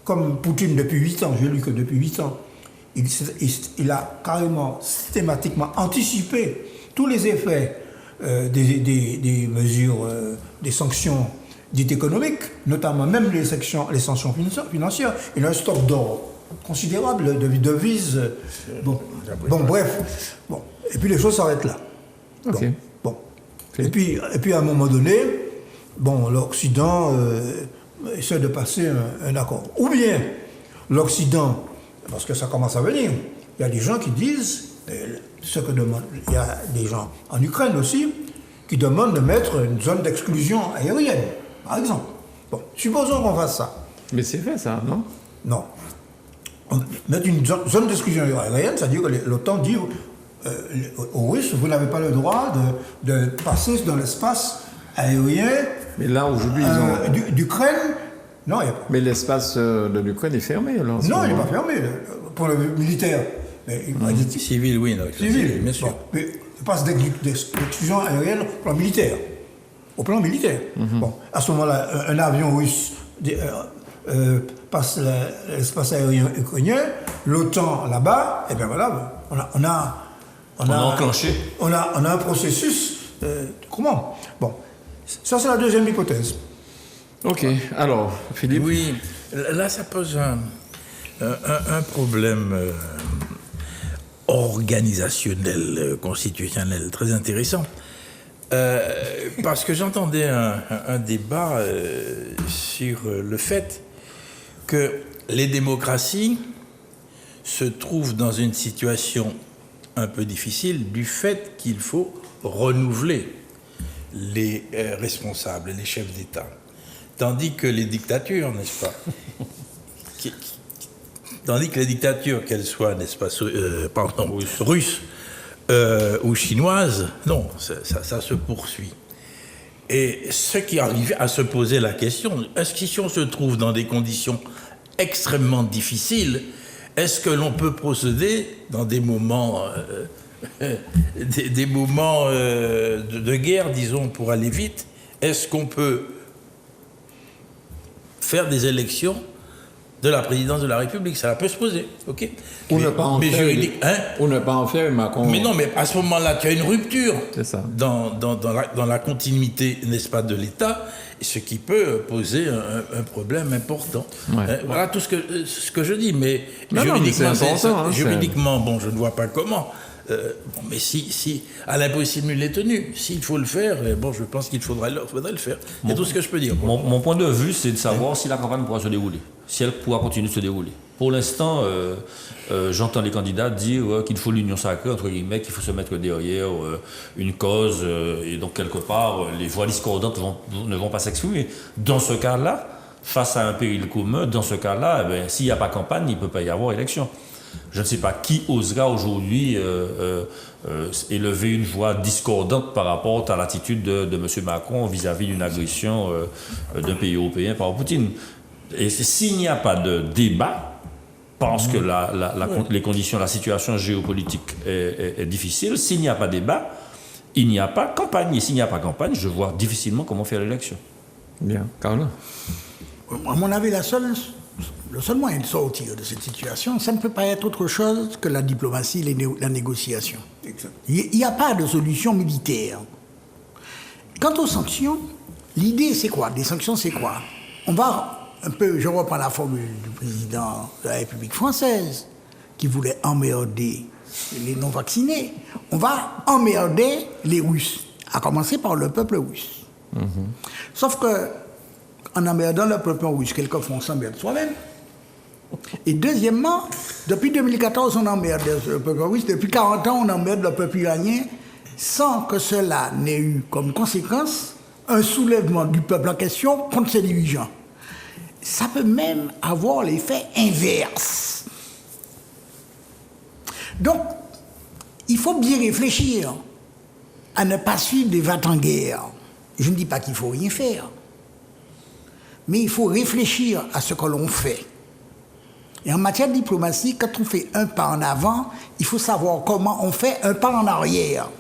Speaker 3: comme Poutine depuis 8 ans, j'ai lu que depuis 8 ans, il a carrément systématiquement anticipé tous les effets des mesures, des sanctions dites économiques, notamment même les sanctions financières. Il a un stock d'or considérable, de devises. Bon, bref. Bon. Et puis les choses s'arrêtent là.
Speaker 1: Okay.
Speaker 3: Bon. Et puis à un moment donné, bon, l'Occident essaie de passer un accord. Ou bien l'Occident, parce que ça commence à venir, il y a des gens qui disent, ce que demande, il y a des gens en Ukraine aussi, qui demandent de mettre une zone d'exclusion aérienne, par exemple. Bon, supposons qu'on fasse ça.
Speaker 1: Mais c'est fait ça, non?
Speaker 3: Non. Mettre une zone d'exclusion aérienne, c'est-à-dire que l'OTAN dit aux Russes, vous n'avez pas le droit de passer dans l'espace aérien.
Speaker 1: Mais là, aujourd'hui,
Speaker 3: d'Ukraine, non, il n'y a pas.
Speaker 1: Mais l'espace de l'Ukraine est fermé, alors?
Speaker 3: Non, il n'est pas fermé, pour le militaire.
Speaker 2: Civil, oui.
Speaker 3: Civil,
Speaker 2: bien sûr.
Speaker 3: Mais il passe d'exclusion aérienne au plan militaire. Au plan militaire. Bon, à ce moment-là, un avion russe passe l'espace aérien ukrainien, l'OTAN là-bas, et bien voilà, on a
Speaker 4: enclenché.
Speaker 3: On a un processus. Comment? Bon, ça c'est la deuxième hypothèse.
Speaker 1: Ok, alors, Philippe?
Speaker 2: Oui, là ça pose un problème organisationnel, constitutionnel très intéressant. Parce que j'entendais un débat sur le fait que les démocraties se trouvent dans une situation un peu difficile du fait qu'il faut renouveler les responsables, les chefs d'État. Tandis que les dictatures, n'est-ce pas, tandis que les dictatures, qu'elles soient, n'est-ce pas, russes ou chinoises, non, ça se poursuit. Et ce qui arrive à se poser la question, est-ce que si on se trouve dans des conditions extrêmement difficiles, est-ce que l'on peut procéder dans des moments, des moments de guerre, disons, pour aller vite, est-ce qu'on peut faire des élections de la présidence de la République? Ça peut se poser, ok?
Speaker 1: Ou ne pas en faire, Macron.
Speaker 2: Mais non, mais à ce moment-là, tu as une rupture dans la continuité, n'est-ce pas, de l'État, ce qui peut poser un problème important.
Speaker 1: Ouais.
Speaker 2: Voilà tout ce que je dis, mais juridiquement, bon, je ne vois pas comment. Mais si à l'impossible nul est tenu, s'il faut le faire, bon, je pense qu'il faudrait le faire. C'est tout ce que je peux dire.
Speaker 4: Mon point de vue, c'est de savoir si la campagne pourra se dérouler, si elle pourra continuer de se dérouler. Pour l'instant, j'entends les candidats dire qu'il faut l'union sacrée, entre guillemets, qu'il faut se mettre derrière une cause, et donc quelque part, les voix discordantes ne vont pas s'exprimer. Dans ce cas-là, face à un péril commun, dans ce cas-là, s'il n'y a pas campagne, il ne peut pas y avoir élection. Je ne sais pas qui osera aujourd'hui élever une voix discordante par rapport à l'attitude de M. Macron vis-à-vis d'une agression d'un pays européen par Poutine. Et s'il n'y a pas de débat, parce que les conditions, la situation géopolitique est difficile, s'il n'y a pas débat, il n'y a pas campagne. Et s'il n'y a pas campagne, je vois difficilement comment faire l'élection.
Speaker 1: Bien, Carla.
Speaker 5: À mon avis, le seul moyen de sortir de cette situation, ça ne peut pas être autre chose que la diplomatie, la négociation. Il n'y a pas de solution militaire. Quant aux sanctions, l'idée c'est quoi? Des sanctions c'est quoi? On va un peu, je reprends la formule du président de la République française, qui voulait emmerder les non-vaccinés. On va emmerder les Russes, à commencer par le peuple russe. Sauf que, en emmerdant le peuple russe, quelquefois on s'emmerde soi-même. Et deuxièmement, depuis 2014, on emmerde le peuple russe. Depuis 40 ans, on emmerde le peuple iranien sans que cela n'ait eu comme conséquence un soulèvement du peuple en question contre ses dirigeants. Ça peut même avoir l'effet inverse. Donc, il faut bien réfléchir à ne pas suivre des va-t-en-guerre. Je ne dis pas qu'il ne faut rien faire, mais il faut réfléchir à ce que l'on fait. Et en matière de diplomatie, quand on fait un pas en avant, il faut savoir comment on fait un pas en arrière.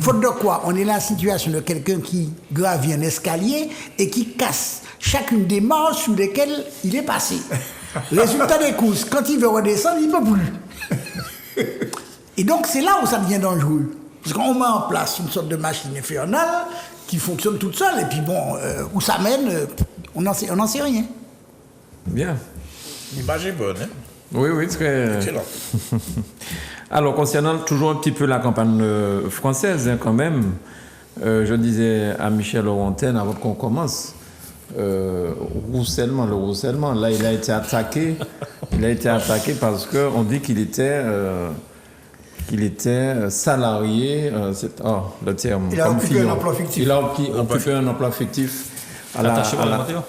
Speaker 5: Faute de quoi, on est dans la situation de quelqu'un qui gravit un escalier et qui casse chacune des marches sur lesquelles il est passé. Résultat des courses, quand il veut redescendre, il ne peut plus. Et donc, c'est là où ça devient dangereux. Parce qu'on met en place une sorte de machine infernale qui fonctionne toute seule. Et puis bon, où ça mène, on n'en sait rien.
Speaker 1: Bien.
Speaker 2: L'image est bonne, hein?
Speaker 1: Oui, très...
Speaker 2: Excellent.
Speaker 1: Alors, concernant toujours un petit peu la campagne française, hein, quand même, je disais à Michel Laurentène, avant qu'on commence, le roussellement, là, il a été attaqué. Il a été attaqué parce qu'on dit qu'il était salarié, le terme.
Speaker 3: Il a occupé un emploi fictif.
Speaker 1: Il a occupé un emploi fictif.
Speaker 4: Attaché parlementaire.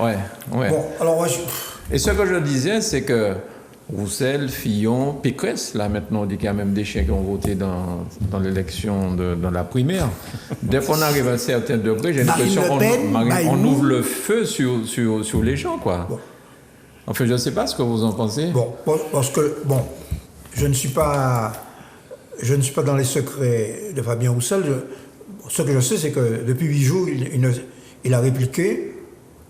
Speaker 1: Ouais.
Speaker 3: Bon, alors,
Speaker 1: Et ce que je disais, c'est que Roussel, Fillon, Pécresse, là maintenant on dit qu'il y a même des chiens qui ont voté dans l'élection dans la primaire. Dès qu'on arrive à un certain degré, j'ai l'impression qu'on ouvre le feu sur les gens, quoi. Bon. Enfin, je ne sais pas ce que vous en pensez.
Speaker 3: Bon, parce que, je ne suis pas dans les secrets de Fabien Roussel. Ce que je sais, c'est que depuis 8 jours, il a répliqué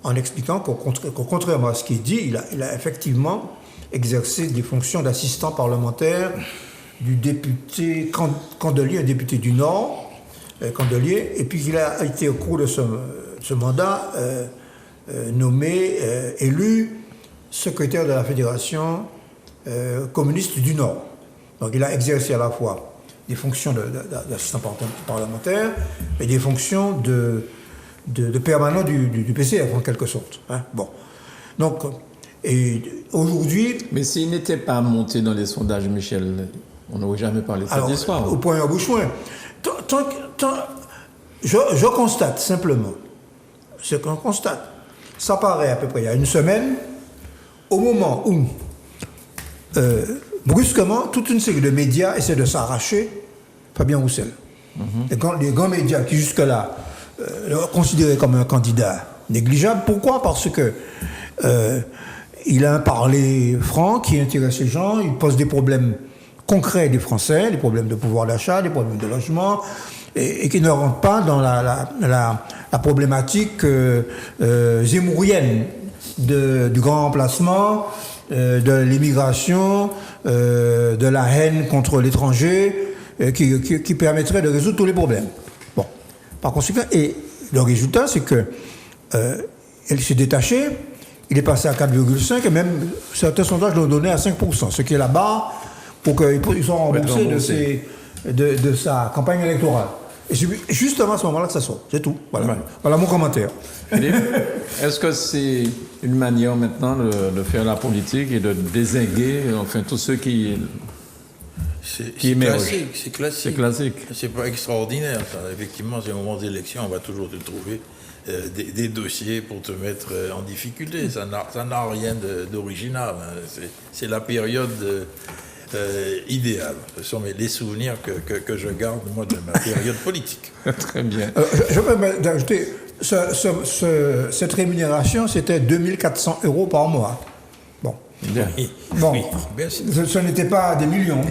Speaker 3: en expliquant qu'au contrairement à ce qu'il dit, il a effectivement exercé des fonctions d'assistant parlementaire du député Candelier, un député du Nord, Candelier, et puis il a été au cours de ce mandat nommé, élu secrétaire de la Fédération communiste du Nord. Donc il a exercé à la fois des fonctions d'assistant parlementaire et des fonctions de permanent du PCF, en quelque sorte. Hein. Bon. Donc, et aujourd'hui...
Speaker 1: Mais s'il n'était pas monté dans les sondages, Michel, on n'aurait jamais parlé de cette histoire.
Speaker 3: Au point à bouche-point. Je constate simplement, ce qu'on constate, ça paraît à peu près il y a une semaine, au moment où, brusquement, toute une série de médias essaient de s'arracher Fabien Roussel. Les grands médias qui jusque-là le considéraient comme un candidat négligeable. Pourquoi ? Parce que il a un parler franc qui intéresse les gens, il pose des problèmes concrets des Français, des problèmes de pouvoir d'achat, des problèmes de logement, et qui ne rentrent pas dans la problématique zémourienne du grand remplacement, de l'immigration, de la haine contre l'étranger, qui permettrait de résoudre tous les problèmes. Bon, par conséquent, et le résultat, c'est que elle s'est détachée. Il est passé à 4,5 et même certains sondages l'ont donné à 5%, ce qui est la barre pour qu'ils soient remboursés de sa campagne électorale. Et c'est justement à ce moment-là que ça sort. C'est tout. Voilà mon commentaire.
Speaker 1: Philippe, est-ce que c'est une manière maintenant de faire la politique et de dézinguer tous ceux qui émergent?
Speaker 2: C'est classique.
Speaker 1: C'est classique.
Speaker 2: C'est pas extraordinaire, ça. Effectivement, c'est un moment d'élection, on va toujours te trouver des dossiers pour te mettre en difficulté. Ça n'a rien d'original. Hein. C'est la période idéale. Ce sont les souvenirs que je garde, moi, de ma période politique.
Speaker 1: Très bien.
Speaker 3: Je peux ajouter, cette rémunération, c'était 2400 € par mois. Bon.
Speaker 1: Bien.
Speaker 3: Bon.
Speaker 2: Oui.
Speaker 3: Ce n'était pas des millions.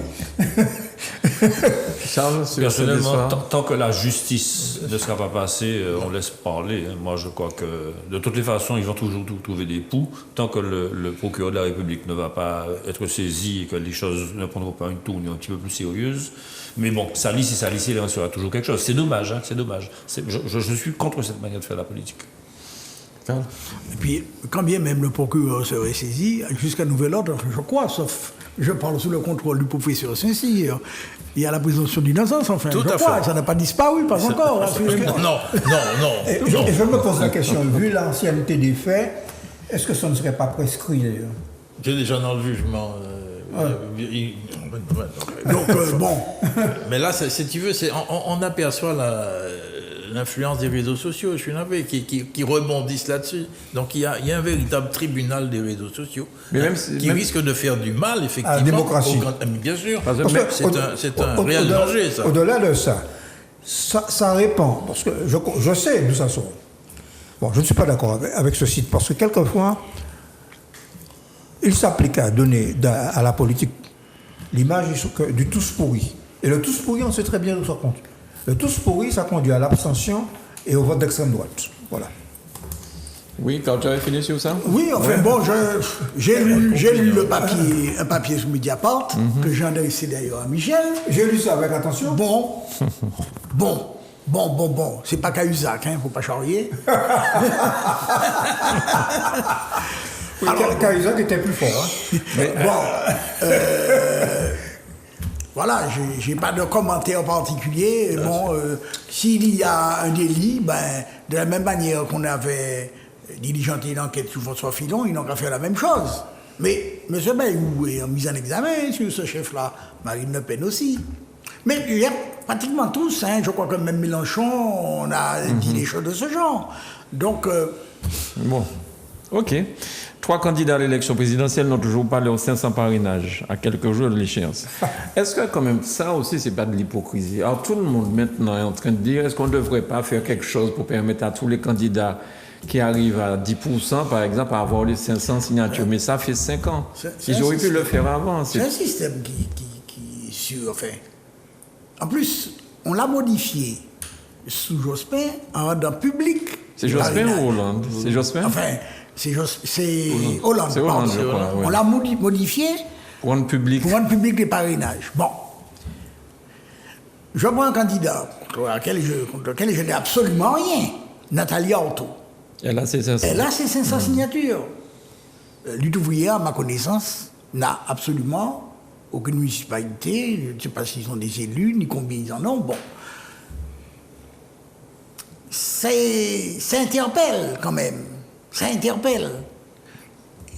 Speaker 1: Charles,
Speaker 4: personnellement, tant que la justice ne sera pas passée, on laisse parler. Moi, je crois que de toutes les façons, ils vont toujours trouver des poux. Tant que le procureur de la République ne va pas être saisi et que les choses ne prendront pas une tournure un petit peu plus sérieuse. Mais bon, salissé, il en sera toujours quelque chose. C'est dommage, hein, c'est dommage. Je suis contre cette manière de faire la politique.
Speaker 5: Et puis, quand bien même le procureur serait saisi, jusqu'à nouvel ordre, je crois, sauf, je parle sous le contrôle du professeur Saint-Cyr, il y a la présomption d'innocence, enfin,
Speaker 2: tout
Speaker 5: je crois, ça n'a pas disparu, pas encore.
Speaker 2: Non.
Speaker 3: Et je me pose la question, vu l'ancienneté des faits, est-ce que ça ne serait pas prescrit d'ailleurs ?
Speaker 2: J'ai déjà dans le jugement.
Speaker 5: Donc, bon.
Speaker 2: Mais là, si tu veux, on aperçoit l'influence des réseaux sociaux, je suis navré, qui rebondissent là-dessus. Donc il y a un véritable tribunal des réseaux sociaux qui risque de faire du mal, effectivement.
Speaker 3: À la démocratie.
Speaker 2: Bien sûr. C'est un
Speaker 3: réel
Speaker 2: réel danger, ça.
Speaker 3: Au-delà de ça répand, parce que je sais d'où ça sort. Bon, je ne suis pas d'accord avec ce site, parce que quelquefois, il s'applique à donner à la politique l'image du tous pourri. Et le tous pourri, on sait très bien d'où ça compte. Le tous pourri, ça conduit à l'abstention et au vote d'extrême droite. Voilà.
Speaker 1: Oui, quand tu avais fini sur ça?
Speaker 5: Oui, enfin bon, j'ai lu le papier, un papier sur Mediapart, que j'ai adressé d'ailleurs à Michel.
Speaker 3: J'ai lu ça avec attention.
Speaker 5: Bon. C'est pas Cahuzac, hein, faut pas charrier.
Speaker 3: Oui, Cahuzac était plus fort. Hein.
Speaker 5: Voilà, j'ai pas de commentaire particulier. Bon, s'il y a un délit, de la même manière qu'on avait diligenté une enquête sur François Fillon, ils n'ont qu'à faire la même chose. Mais M. Bayrou est en mise en examen sur ce chef-là, Marine Le Pen aussi. Mais il y a pratiquement tous, hein, je crois que même Mélenchon, on a dit des choses de ce genre. Donc...
Speaker 1: Bon, ok. 3 candidats à l'élection présidentielle n'ont toujours pas leurs 500 parrainages à quelques jours de l'échéance. Est-ce que quand même ça aussi, c'est pas de l'hypocrisie? Alors tout le monde maintenant est en train de dire, est-ce qu'on ne devrait pas faire quelque chose pour permettre à tous les candidats qui arrivent à 10%, par exemple, à avoir les 500 signatures? Mais ça fait 5 ans. Ils auraient pu le faire avant.
Speaker 5: C'est un système qui est sûr, enfin... En plus, on l'a modifié sous Jospin en rendant public.
Speaker 1: C'est Jospin ou Hollande? C'est Jospin?
Speaker 5: Enfin, c'est Hollande.
Speaker 1: C'est Hollande, je crois.
Speaker 5: On l'a modifié
Speaker 1: pour rendre public
Speaker 5: les parrainages. Bon. Je prends un candidat contre lequel je n'ai absolument rien. Nathalie Arthaud.
Speaker 1: Elle a ses 500
Speaker 5: signatures. Lutte ouvrière, à ma connaissance, n'a absolument aucune municipalité. Je ne sais pas s'ils sont des élus, ni combien ils en ont. Bon. Ça interpelle quand même. Ça interpelle.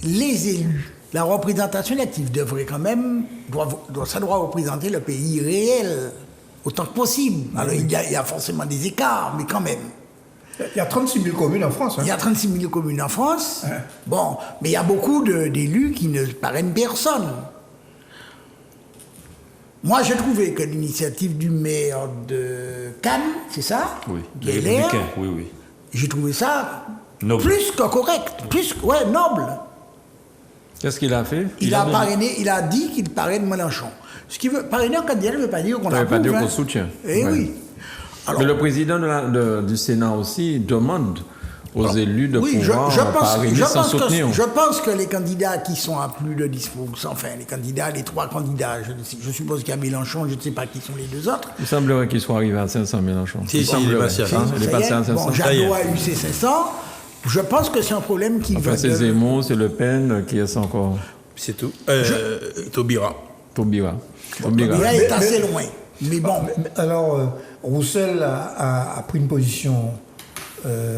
Speaker 5: Les élus, la représentation active devrait quand même, ça doit représenter le pays réel, autant que possible. Alors il y a forcément des écarts, mais quand même.
Speaker 3: Il y a 36 000 communes en France. Hein.
Speaker 5: Il y a 36 000 communes en France. Ouais. Bon, mais il y a beaucoup d'élus qui ne parrainent personne. Moi, j'ai trouvé que l'initiative du maire de Cannes, c'est ça?
Speaker 4: Oui, des Républicains, oui.
Speaker 5: J'ai trouvé ça
Speaker 4: noble.
Speaker 5: Plus que correct, noble.
Speaker 1: Qu'est-ce qu'il a fait?
Speaker 5: Il a dit qu'il parraine Mélenchon. Ce qui veut parrainer un candidat ne veut pas dire qu'on
Speaker 1: approuve. Ça ne veut pas dire qu'on soutient.
Speaker 5: Eh oui.
Speaker 1: Alors, mais le président du Sénat aussi demande aux élus de pouvoir parrainer sans soutenir.
Speaker 5: Je pense que les candidats qui sont à plus de 10%, enfin les 3 candidats, je suppose qu'il y a Mélenchon, je ne sais pas qui sont les 2 autres.
Speaker 1: Il semblerait qu'il soit arrivé à 500 Mélenchon.
Speaker 2: Si, il est passé à 500.
Speaker 1: Il est passé à 500.
Speaker 5: Bon, Jadot a eu ses 500. Je pense que c'est un problème qui va...
Speaker 1: c'est Zemmour, c'est Le Pen, qui est encore...
Speaker 2: C'est tout. Taubira.
Speaker 1: Taubira
Speaker 5: est assez loin. Mais bon...
Speaker 3: Alors, Roussel a pris une position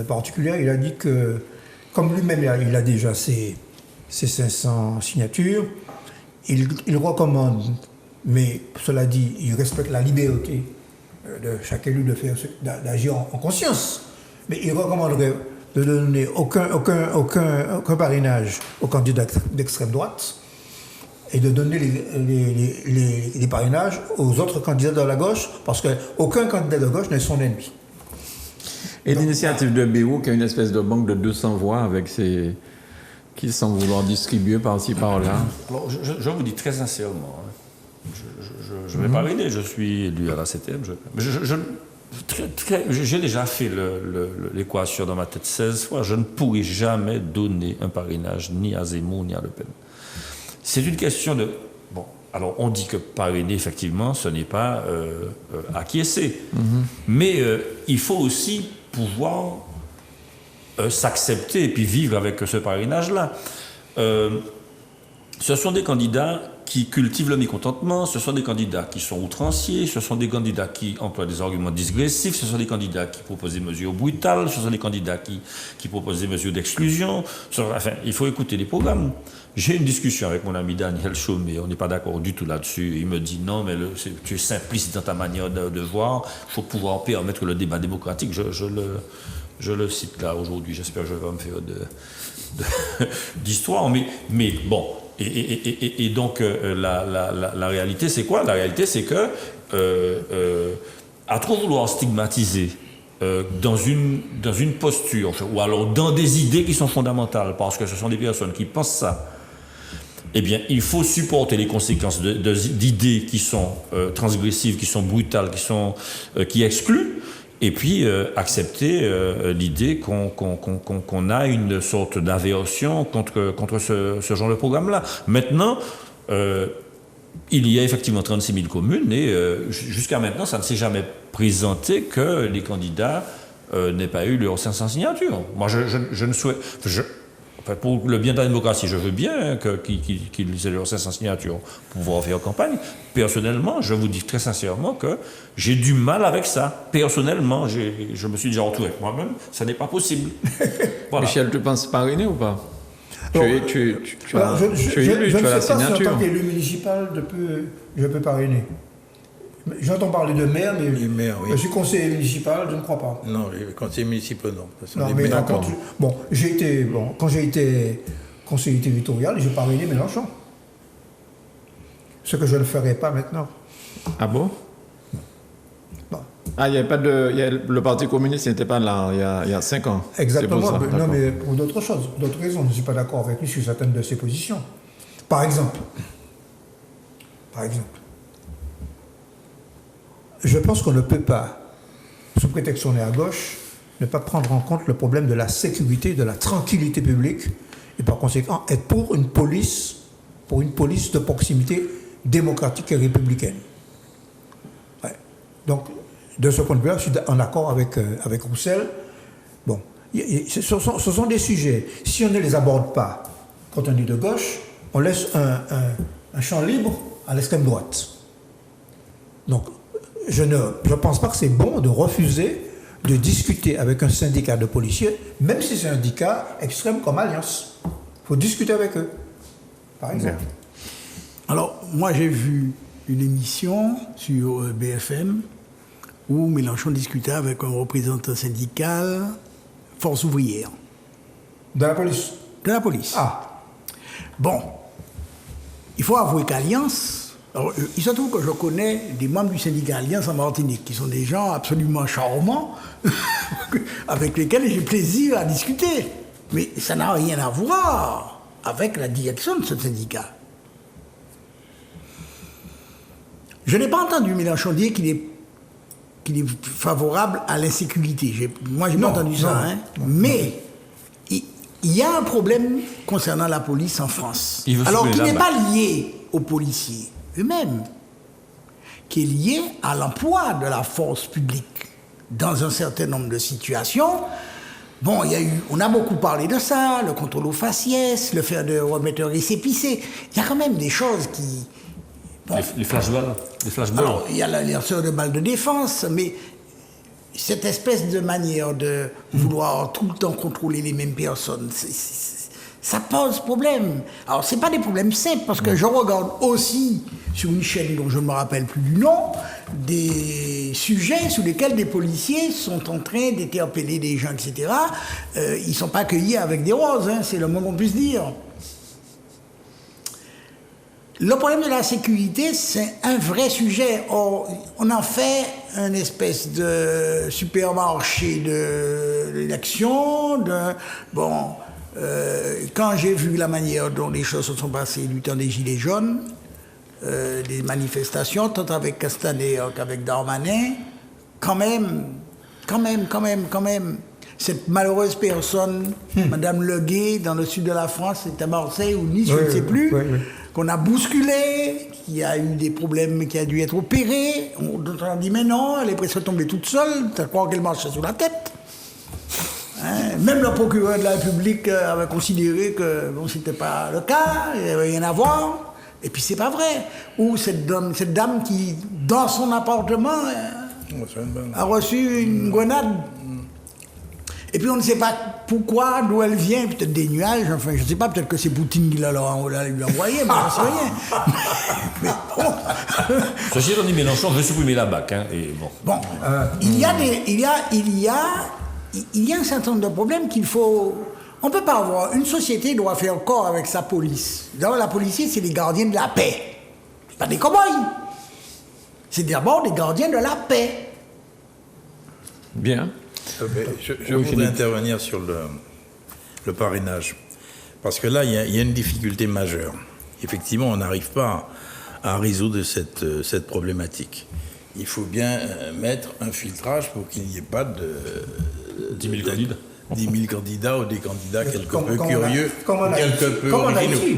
Speaker 3: particulière. Il a dit que, comme lui-même il a déjà ses 500 signatures, il recommande, mais cela dit, il respecte la liberté de chaque élu d'agir en conscience. Mais il recommanderait de donner aucun parrainage aux candidats d'extrême droite et de donner les parrainages aux autres candidats de la gauche, parce qu'aucun candidat de gauche n'est son ennemi.
Speaker 1: Et l'initiative de Bayrou, qui a une espèce de banque de 200 voix qui semble vouloir distribuer par-ci, par-là.
Speaker 4: Alors, je vous dis très sincèrement, je vais parrainer, je suis élu à la 7e. J'ai déjà fait l'équation dans ma tête 16 fois. Je ne pourrai jamais donner un parrainage ni à Zemmour ni à Le Pen. C'est une question de... Bon, alors on dit que parrainer, effectivement, ce n'est pas acquiescer. Mais il faut aussi pouvoir s'accepter et puis vivre avec ce parrainage-là. Ce sont des candidats qui cultivent le mécontentement, ce sont des candidats qui sont outranciers, ce sont des candidats qui emploient des arguments digressifs, ce sont des candidats qui proposent des mesures brutales, ce sont des candidats qui proposent des mesures d'exclusion. Enfin, il faut écouter les programmes. J'ai une discussion avec mon ami Daniel Chaume, mais on n'est pas d'accord du tout là-dessus. Il me dit non, mais tu es simpliste dans ta manière de voir, il faut pouvoir permettre le débat démocratique. Je le cite là aujourd'hui, j'espère que je ne vais pas me faire d'histoire, mais bon. Et donc, la réalité, c'est quoi? La réalité, c'est que, à trop vouloir stigmatiser dans une posture, ou alors dans des idées qui sont fondamentales, parce que ce sont des personnes qui pensent ça, eh bien, il faut supporter les conséquences d'idées qui sont transgressives, qui sont brutales, qui excluent. Et puis accepter l'idée qu'on a une sorte d'aversion contre ce genre de programme-là. Maintenant, il y a effectivement 36 000 communes et jusqu'à maintenant, ça ne s'est jamais présenté que les candidats n'aient pas eu leurs 500 signatures. Moi, je ne souhaite... pour le bien de la démocratie, je veux bien qu'ils aient leurs 500 signatures pour pouvoir faire campagne. Personnellement, je vous dis très sincèrement que j'ai du mal avec ça. Personnellement, je me suis déjà entouré avec moi-même. Ça n'est pas possible. Voilà.
Speaker 1: Michel, tu penses parrainer ou pas?
Speaker 3: Alors,
Speaker 1: tu as
Speaker 3: je
Speaker 1: élu, tu as la
Speaker 3: ne sais pas si en
Speaker 1: signature.
Speaker 3: tant qu'élu municipal, je peux parrainer. J'entends parler de maire, mais
Speaker 2: Les maires, oui.
Speaker 3: je suis conseiller municipal, je ne crois pas.
Speaker 2: Non, les conseillers municipaux, non. Ce sont
Speaker 3: Non,
Speaker 2: les
Speaker 3: mais
Speaker 2: maires.
Speaker 3: par contre, quand j'ai été conseiller territorial, j'ai parrainé Mélenchon. Ce que je ne ferai pas maintenant.
Speaker 1: Ah bon?
Speaker 3: Bon.
Speaker 1: Ah, il y a pas le Parti communiste n'était pas là il y a 5 ans.
Speaker 3: Exactement,
Speaker 1: C'est pour ça,
Speaker 3: non,
Speaker 1: d'accord.
Speaker 3: mais pour d'autres choses, d'autres raisons. Je ne suis pas d'accord avec lui sur certaines de ses positions. Par exemple, je pense qu'on ne peut pas, sous prétexte qu'on est à gauche, ne pas prendre en compte le problème de la sécurité, de la tranquillité publique, et par conséquent être pour une police de proximité démocratique et républicaine. Ouais. Donc, de ce point de vue-là, je suis en accord avec Roussel. Bon, ce sont des sujets. Si on ne les aborde pas quand on est de gauche, on laisse un champ libre à l'extrême droite. Donc, je ne pense pas que c'est bon de refuser de discuter avec un syndicat de policiers, même si c'est un syndicat extrême comme Alliance. Il faut discuter avec eux, par exemple.
Speaker 5: Alors, moi, j'ai vu une émission sur BFM où Mélenchon discutait avec un représentant syndical, Force ouvrière.
Speaker 3: De la police.
Speaker 5: De la police.
Speaker 3: Ah,
Speaker 5: Bon, il faut avouer qu'Alliance, alors, il se trouve que je connais des membres du syndicat Alliance en Martinique, qui sont des gens absolument charmants, avec lesquels j'ai plaisir à discuter. Mais ça n'a rien à voir avec la direction de ce syndicat. Je n'ai pas entendu Mélenchon dire qu'il est favorable à l'insécurité. Moi, je n'ai pas entendu ça. Mais il y a un problème concernant la police en France. Alors, qui n'est pas lié aux policiers eux-mêmes, qui est lié à l'emploi de la force publique dans un certain nombre de situations. Bon, on a beaucoup parlé de ça, le contrôle aux faciès, le fait de remettre un récépissé. Il y a quand même des choses qui...
Speaker 4: Bon, les flashballs.
Speaker 5: Alors, il y a la lanceur de balles de défense, mais cette espèce de manière de vouloir tout le temps contrôler les mêmes personnes, ça pose problème. Alors, ce n'est pas des problèmes simples, parce que je regarde aussi, sur une chaîne dont je ne me rappelle plus du nom, des sujets sur lesquels des policiers sont en train d'interpeller des gens, etc. Ils ne sont pas accueillis avec des roses, c'est le moins qu'on puisse dire. Le problème de la sécurité, c'est un vrai sujet. On en fait une espèce de supermarché de l'élection. Quand j'ai vu la manière dont les choses se sont passées du temps des Gilets jaunes, des manifestations, tant avec Castaner qu'avec Darmanin, quand même, cette malheureuse personne, Madame Leguet, dans le sud de la France, c'était à Marseille ou Nice, je ne sais plus, qu'on a bousculé, qui a eu des problèmes, qui a dû être opéré. D'autres ont dit, mais non, elle est presque tombée toute seule, tu crois qu'elle marchait sous la tête. Même le procureur de la République avait considéré que bon, c'était pas le cas, il n'y avait rien à voir. Et puis c'est pas vrai. Ou cette dame qui, dans son appartement, a reçu une grenade. Et puis on ne sait pas pourquoi, d'où elle vient, peut-être des nuages, enfin je ne sais pas, peut-être que c'est Poutine qui l'a lui envoyé, mais je ne sais rien. Mais bon.
Speaker 4: Ceci étant dit, Mélenchon veut supprimer la BAC. Et bon.
Speaker 5: Il y a un certain nombre de problèmes qu'il faut... On ne peut pas avoir... Une société doit faire corps avec sa police. D'abord, la police, c'est les gardiens de la paix. Ce pas des cow-boys. C'est d'abord des gardiens de la paix.
Speaker 1: Bien.
Speaker 2: Je voudrais intervenir sur le parrainage. Parce que là, il y a une difficulté majeure. Effectivement, on n'arrive pas à résoudre cette problématique. il faut bien mettre un filtrage pour qu'il n'y ait pas de
Speaker 4: 10 000 candidats.
Speaker 2: 10 000 candidats ou des candidats quelque peu curieux, quelque peu
Speaker 3: Comme en
Speaker 2: originaux.
Speaker 3: Haïti.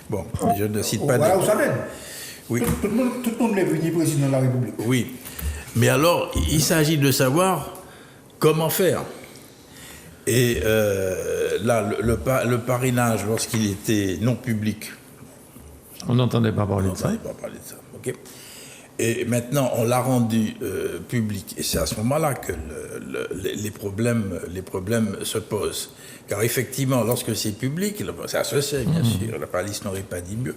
Speaker 2: Bon, je ne cite pas
Speaker 3: Voilà
Speaker 2: de...
Speaker 3: où ça mène.
Speaker 2: Oui.
Speaker 3: Tout le monde est venu président de la République.
Speaker 2: Oui. Mais alors, il s'agit de savoir comment faire. Et là, le parrainage, lorsqu'il était non public,
Speaker 1: On n'entendait pas parler de ça.
Speaker 2: on n'entendait pas parler de ça. Ok. Et maintenant, on l'a rendu public. Et c'est à ce moment-là que les problèmes se posent. Car effectivement, lorsque c'est public, ça se sait, bien sûr, la police n'aurait pas dit mieux.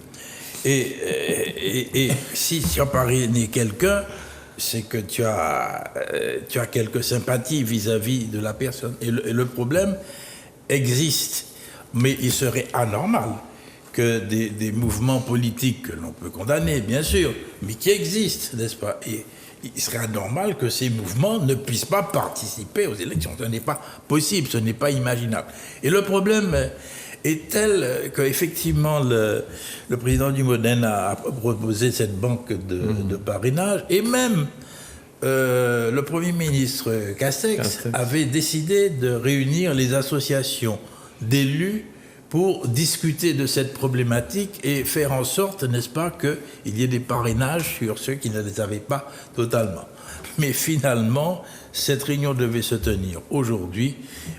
Speaker 2: Et si tu as parrainé quelqu'un, c'est que tu as quelques sympathies vis-à-vis de la personne. Et le problème existe. Mais il serait anormal que des mouvements politiques que l'on peut condamner, bien sûr, mais qui existent, n'est-ce pas? Et il serait anormal que ces mouvements ne puissent pas participer aux élections. Ce n'est pas possible, ce n'est pas imaginable. Et le problème est tel qu'effectivement, le président du Modène a proposé cette banque de parrainage, et même le Premier ministre Castex avait décidé de réunir les associations d'élus pour discuter de cette problématique et faire en sorte, n'est-ce pas, qu'il y ait des parrainages sur ceux qui ne les avaient pas totalement. Mais finalement, cette réunion devait se tenir aujourd'hui,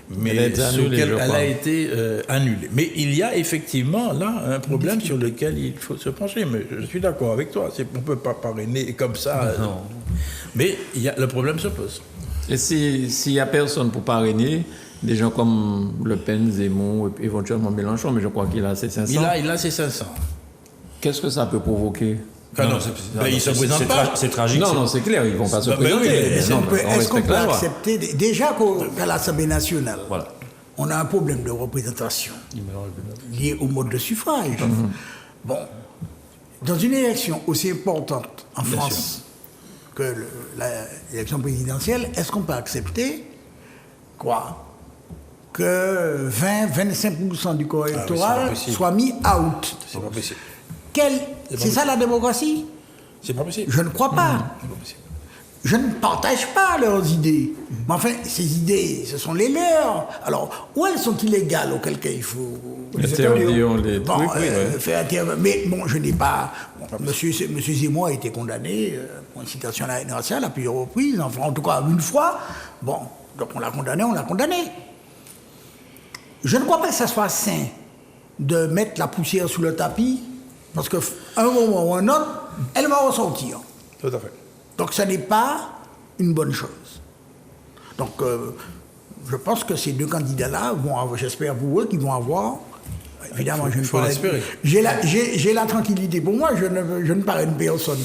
Speaker 2: mais elle a été annulée. Mais il y a effectivement là un problème sur lequel il faut se pencher. Mais je suis d'accord avec toi, on ne peut pas parrainer comme ça.
Speaker 4: Non.
Speaker 2: Mais le problème se pose.
Speaker 1: Et s'il n'y a personne pour parrainer, des gens comme Le Pen, Zemmour, et éventuellement Mélenchon, mais je crois qu'il a ses 500.
Speaker 2: Il a ses 500.
Speaker 1: Qu'est-ce que ça peut provoquer?
Speaker 2: Il se présente pas.
Speaker 4: C'est tragique.
Speaker 1: Non, c'est clair, ils ne vont pas se présenter.
Speaker 5: Est-ce qu'on peut accepter, déjà qu'à l'Assemblée nationale,
Speaker 4: Voilà.
Speaker 5: on a un problème de représentation lié au mode de suffrage. Bon, dans une élection aussi importante en France que l'élection présidentielle, est-ce qu'on peut accepter que 20-25% du corps électoral soit mis out?
Speaker 2: C'est pas possible.
Speaker 5: C'est ça la démocratie?
Speaker 2: C'est pas possible.
Speaker 5: Je ne crois pas.
Speaker 2: C'est pas possible.
Speaker 5: Je ne partage pas leurs idées. Mais enfin, ces idées, ce sont les leurs. Alors, où elles sont illégales, auquel cas il faut...
Speaker 1: Faire
Speaker 5: intervenir. Mais bon, je n'ai pas... Monsieur Zemmour a été condamné pour incitation à la haine raciale à plusieurs reprises, enfin, en tout cas une fois. Bon, donc on l'a condamné. Je ne crois pas que ça soit sain de mettre la poussière sous le tapis, parce qu'à un moment ou un autre, elle va ressortir.
Speaker 2: Tout à fait.
Speaker 5: Donc ce n'est pas une bonne chose. Donc je pense que ces deux candidats-là vont avoir, j'espère pour eux, qu'ils vont avoir... Évidemment, je ne peux pas l'espérer. J'ai la tranquillité. Pour moi, je ne parraine personne.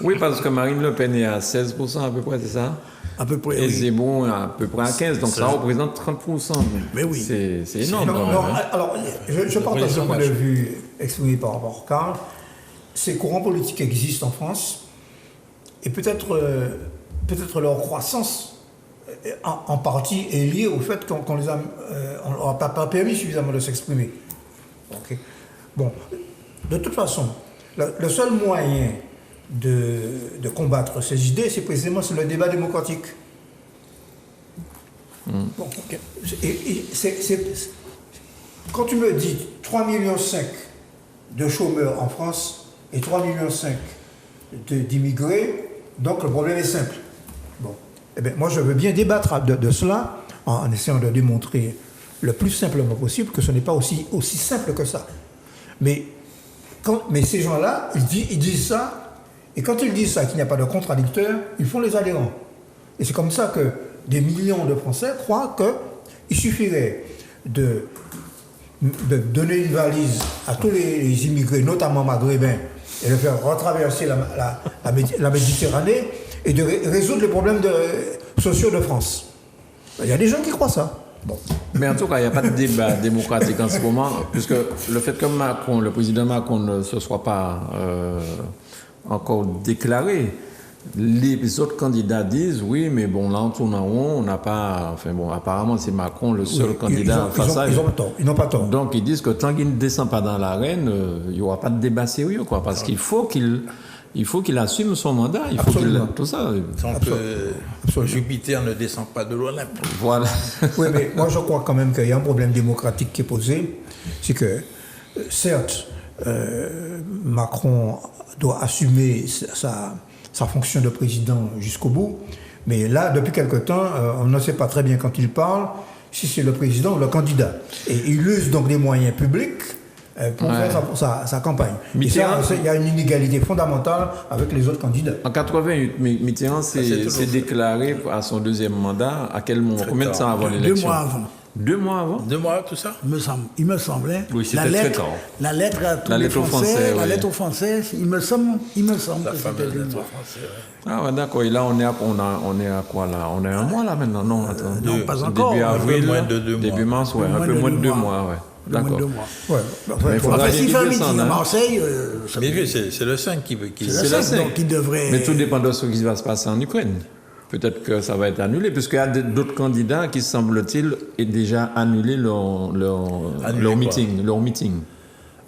Speaker 1: Oui, parce que Marine Le Pen est à 16% à peu près, c'est ça?
Speaker 5: À peu près,
Speaker 1: et
Speaker 5: oui.
Speaker 1: Zemmour à peu près à 15%, donc ça représente 30%.
Speaker 5: Mais oui.
Speaker 1: C'est énorme.
Speaker 3: Alors, je partage ce point de vue exprimé par Karl. Ces courants politiques existent en France, et peut-être leur croissance en partie est liée au fait qu'on leur a pas permis suffisamment de s'exprimer. Okay. Bon, de toute façon, le seul moyen de combattre ces idées, c'est précisément le débat démocratique. Bon, okay. Quand tu me dis 3,5 millions de chômeurs en France et 3,5 millions d'immigrés, donc le problème est simple. Bon. Eh bien, moi, je veux bien débattre de cela en essayant de démontrer le plus simplement possible que ce n'est pas aussi simple que ça. Mais ces gens-là, ils disent ça, et quand ils disent ça, qu'il n'y a pas de contradicteur, ils font les adhérents. Et c'est comme ça que des millions de Français croient qu'il suffirait de donner une valise à tous les immigrés, notamment maghrébins, et de faire retraverser la Méditerranée et de résoudre les problèmes sociaux de France. Il y a des gens qui croient ça. Bon.
Speaker 1: Mais en tout cas, il n'y a pas de débat démocratique en ce moment, puisque le fait que le président Macron ne se soit pas encore déclaré, les autres candidats disent oui, mais bon, là on tourne en rond, on n'a pas. Enfin bon, apparemment c'est Macron le seul candidat face à eux.
Speaker 3: Ils n'ont pas tort.
Speaker 1: Donc ils disent que tant qu'il ne descend pas dans l'arène, il n'y aura pas de débat sérieux, quoi, parce qu'il faut qu'il il faut qu'il assume son mandat, il faut
Speaker 3: Absolument.
Speaker 1: qu'il... Tout ça.
Speaker 2: Tant que Jupiter ne descend pas de l'Olympe.
Speaker 1: Voilà.
Speaker 3: Oui, mais moi je crois quand même qu'il y a un problème démocratique qui est posé. C'est que, certes, Macron doit assumer sa fonction de président jusqu'au bout, mais là, depuis quelque temps, on ne sait pas très bien quand il parle si c'est le président ou le candidat. Et il use donc des moyens publics pour faire sa campagne. Et ça, il y a une inégalité fondamentale avec les autres candidats.
Speaker 1: En 88, Mitterrand s'est déclaré à son deuxième mandat. À quel moment? Combien de temps avant l'élection?
Speaker 5: 2 mois avant.
Speaker 1: 2 mois avant?
Speaker 2: 2 mois, tout ça?
Speaker 5: Il me semblait.
Speaker 4: Oui, c'était très tard.
Speaker 5: La lettre à tous les Français, la lettre aux Français, il me semble que c'était 2 mois.
Speaker 1: Ah ouais, d'accord. Et là, on est à quoi là? On est à 1 mois là maintenant? Non, attends.
Speaker 5: Non, pas encore.
Speaker 1: Début avril,
Speaker 2: Un peu moins de 2 mois.
Speaker 1: début mars, ouais. Un peu moins de 2 mois, ouais. D'accord.
Speaker 3: Ouais.
Speaker 1: Mais il faudra
Speaker 5: Enfin,
Speaker 1: bien
Speaker 5: s'il
Speaker 1: qu'il
Speaker 5: fait un
Speaker 1: descende,
Speaker 5: meeting à
Speaker 1: hein.
Speaker 5: Marseille, ça
Speaker 2: Mais oui, c'est le 5 qui...
Speaker 5: c'est le 5, donc il devrait...
Speaker 1: Mais tout dépend de ce qui va se passer en Ukraine. Peut-être que ça va être annulé, puisqu'il y a d'autres candidats qui, semble-t-il, aient déjà annulé leur meeting.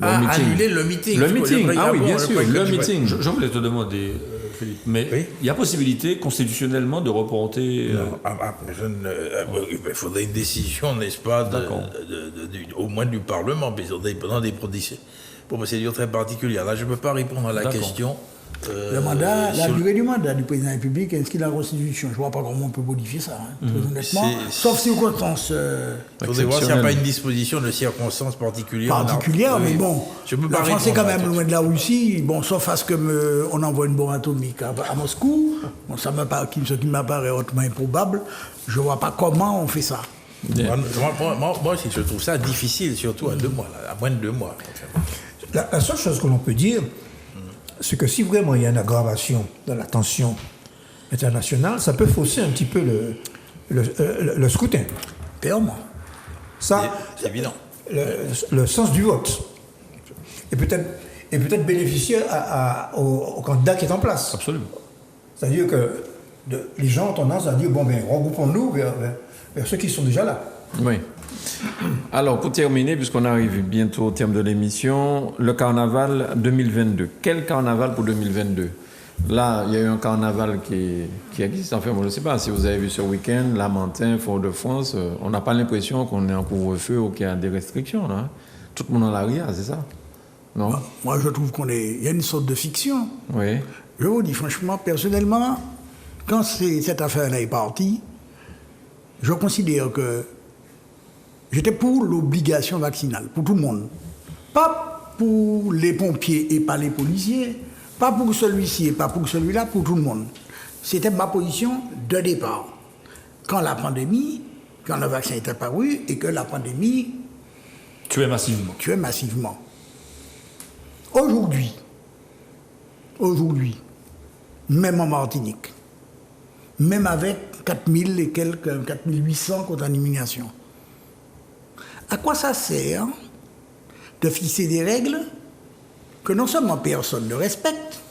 Speaker 2: Annuler le meeting.
Speaker 1: Le meeting, ah oui, bien sûr, le meeting.
Speaker 4: Je voulais te demander, Philippe, mais
Speaker 2: Oui.
Speaker 4: il y a possibilité constitutionnellement de reporter...
Speaker 2: Il faudrait une décision, n'est-ce pas, au moins du Parlement, mais pendant des procédures très particulières. Là, je ne peux pas répondre à la question.
Speaker 5: Le mandat, la durée du mandat du président de la République inscrit la Constitution. Je ne vois pas comment on peut modifier ça, très honnêtement. Sauf circonstances
Speaker 2: Il faudrait voir s'il n'y a pas une disposition de circonstances particulières.
Speaker 5: mais bon,
Speaker 2: Je peux
Speaker 5: la
Speaker 2: pas
Speaker 5: France est quand
Speaker 2: répondre à
Speaker 5: même loin de la Russie, bon, sauf à ce qu'on envoie une bombe atomique à Moscou, bon, ce qui m'apparaît hautement improbable. Je ne vois pas comment on fait ça.
Speaker 2: Moi aussi, je trouve ça difficile, surtout à 2 mois, à moins de 2 mois.
Speaker 3: La seule chose que l'on peut dire, c'est que si vraiment il y a une aggravation de la tension internationale, ça peut fausser un petit peu le scrutin.
Speaker 5: Clairement.
Speaker 3: Ça,
Speaker 2: C'est évident.
Speaker 3: le sens du vote. Et peut-être bénéficier au candidat qui est en place.
Speaker 4: Absolument.
Speaker 3: C'est-à-dire que les gens ont tendance à dire, bon, ben, regroupons-nous vers ceux qui sont déjà là.
Speaker 1: Oui. Alors, pour terminer, puisqu'on arrive bientôt au terme de l'émission, le carnaval 2022. Quel carnaval pour 2022? Là, il y a eu un carnaval qui existe. Enfin, moi, je ne sais pas si vous avez vu ce week-end, Lamentin, Fort-de-France. On n'a pas l'impression qu'on est en couvre-feu ou qu'il y a des restrictions, là. Tout le monde en a rien, c'est ça? Non?
Speaker 5: Moi, je trouve il y a une sorte de fiction.
Speaker 1: Oui.
Speaker 5: Je vous dis franchement, personnellement, quand cette affaire-là est partie, je considère que j'étais pour l'obligation vaccinale, pour tout le monde. Pas pour les pompiers et pas les policiers, pas pour celui-ci et pas pour celui-là, pour tout le monde. C'était ma position de départ. Quand le vaccin est apparu et que la pandémie
Speaker 4: Tuer massivement.
Speaker 5: Aujourd'hui, même en Martinique, même avec 4000 et quelques, 4800 contaminations, à quoi ça sert de fixer des règles que non seulement personne ne respecte,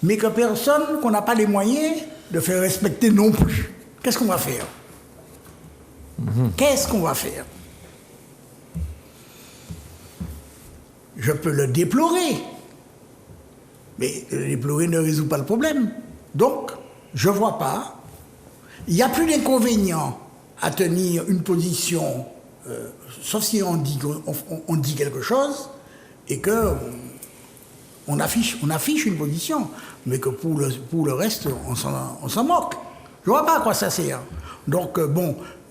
Speaker 5: mais qu'on n'a pas les moyens de faire respecter non plus? Qu'est-ce qu'on va faire? Qu'est-ce qu'on va faire? Je peux le déplorer, mais le déplorer ne résout pas le problème. Donc, je ne vois pas. Il n'y a plus d'inconvénient à tenir une position, sauf si on dit quelque chose et qu'on affiche une position, mais que pour le reste, on s'en moque. Je ne vois pas à quoi ça sert. Donc,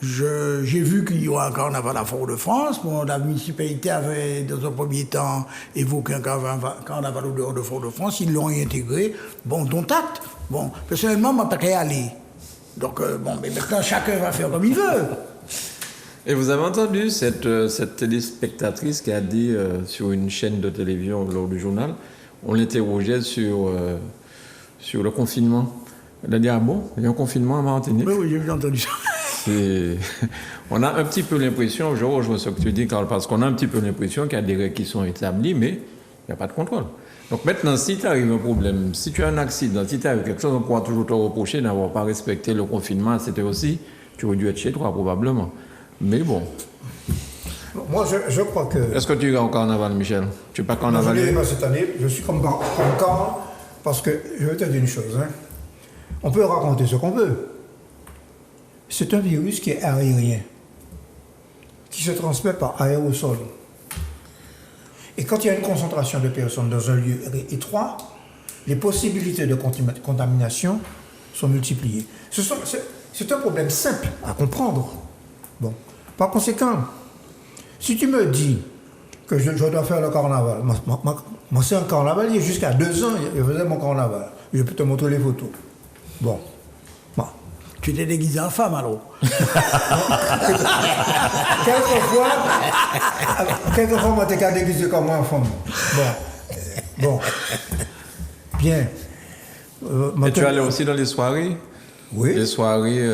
Speaker 5: j'ai vu qu'il y aura un carnaval à Fort-de-France. La municipalité avait, dans un premier temps, évoqué un carnaval au dehors de Fort-de-France. Ils l'ont intégré. Bon, dont acte. Bon, personnellement, je ne pas qu'à y aller. Donc, mais maintenant, chacun va faire comme il veut.
Speaker 1: Et vous avez entendu cette téléspectatrice qui a dit sur une chaîne de télévision lors du journal, on l'interrogeait sur le confinement. Elle a dit, ah bon, il y a un confinement à Martinique?
Speaker 5: Oui, j'ai entendu ça.
Speaker 1: On a un petit peu l'impression, je rejoins ce que tu dis, Carl, parce qu'on a un petit peu l'impression qu'il y a des règles qui sont établies, mais il n'y a pas de contrôle. Donc maintenant, si tu arrives un problème, si tu as un accident, si tu as quelque chose, on pourra toujours te reprocher d'avoir pas respecté le confinement, c'était aussi, tu aurais dû être chez toi probablement. Mais bon.
Speaker 3: Moi, je crois que...
Speaker 1: Est-ce que tu iras au carnaval, Michel? Tu n'es pas carnaval?
Speaker 3: Je ne l'ai pas cette année. Je suis comme Carl. Parce que, je vais te dire une chose, hein. On peut raconter ce qu'on veut. C'est un virus qui est aérien, qui se transmet par aérosol. Et quand il y a une concentration de personnes dans un lieu étroit, les possibilités de contamination sont multipliées. C'est un problème simple à comprendre. Bon. Par conséquent, si tu me dis que je dois faire le carnaval, moi c'est un carnaval, il y a jusqu'à 2 ans, je faisais mon carnaval. Je peux te montrer les photos. Bon.
Speaker 5: Tu t'es déguisé en femme alors?
Speaker 3: Quelquefois, moi, t'es qu'à déguiser comme moi en femme. Bon. Bien.
Speaker 1: Et tu allais aussi dans les soirées?
Speaker 3: Oui.
Speaker 1: Les soirées,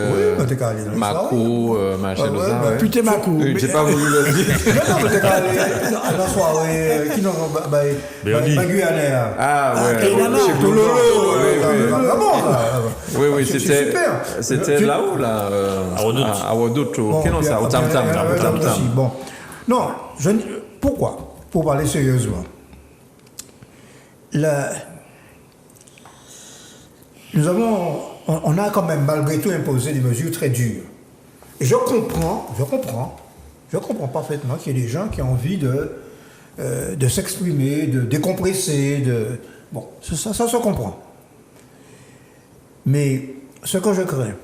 Speaker 3: t'es qu'à aller dans les
Speaker 1: Macro, machin, tout ça. Ouais.
Speaker 5: Putain, Macro.
Speaker 1: J'ai pas voulu le dire.
Speaker 3: Non, t'es qu'à aller à la soirée, qui n'ont pas Guyanais.
Speaker 1: Ah, ouais. Oui, c'était là-haut, là. À Wadout, au Kenosa, au Tam Tam.
Speaker 3: Bon. Non, pourquoi? Pour parler sérieusement. On a quand même malgré tout imposé des mesures très dures. Et je comprends parfaitement qu'il y ait des gens qui ont envie de s'exprimer, de décompresser, bon, ça se comprend. Mais ce que je crains,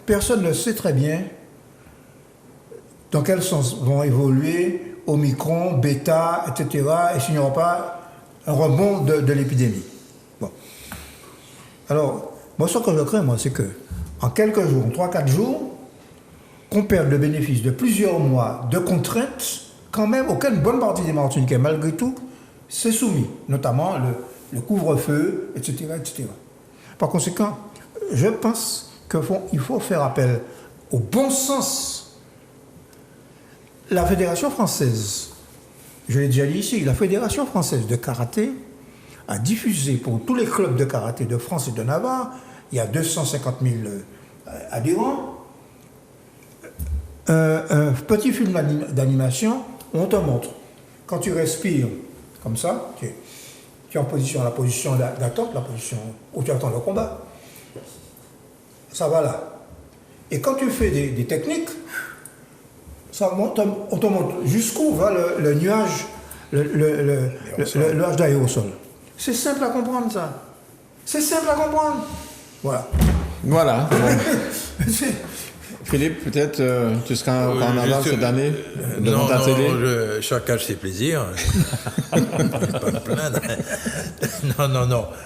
Speaker 3: personne ne sait très bien dans quel sens vont évoluer Omicron, Bêta, etc. et s'il n'y aura pas un rebond de l'épidémie. Bon. Alors, moi, ce que je crains, c'est que en quelques jours, 3-4 jours, qu'on perde le bénéfice de plusieurs mois de contraintes, quand même, aucune bonne partie des Martiniquais, malgré tout, s'est soumis, notamment le couvre-feu, etc., etc. Par conséquent, je pense qu'il faut faire appel au bon sens. La Fédération française, je l'ai déjà dit ici, la Fédération française de karaté a diffusé pour tous les clubs de karaté de France et de Navarre, il y a 250 000 adhérents, un petit film d'animation où on te montre, quand tu respires comme ça, tu es en position, la position d'attente, la position où tu attends le combat. Ça va là. Et quand tu fais des techniques, on te montre jusqu'où va le nuage, le nuage d'aérosol. C'est simple à comprendre, ça. C'est simple à comprendre. Voilà.
Speaker 1: Philippe, peut-être tu seras en carnaval cette année devant ta télé?
Speaker 2: Chacun ses plaisirs. Je ne vais pas me plaindre.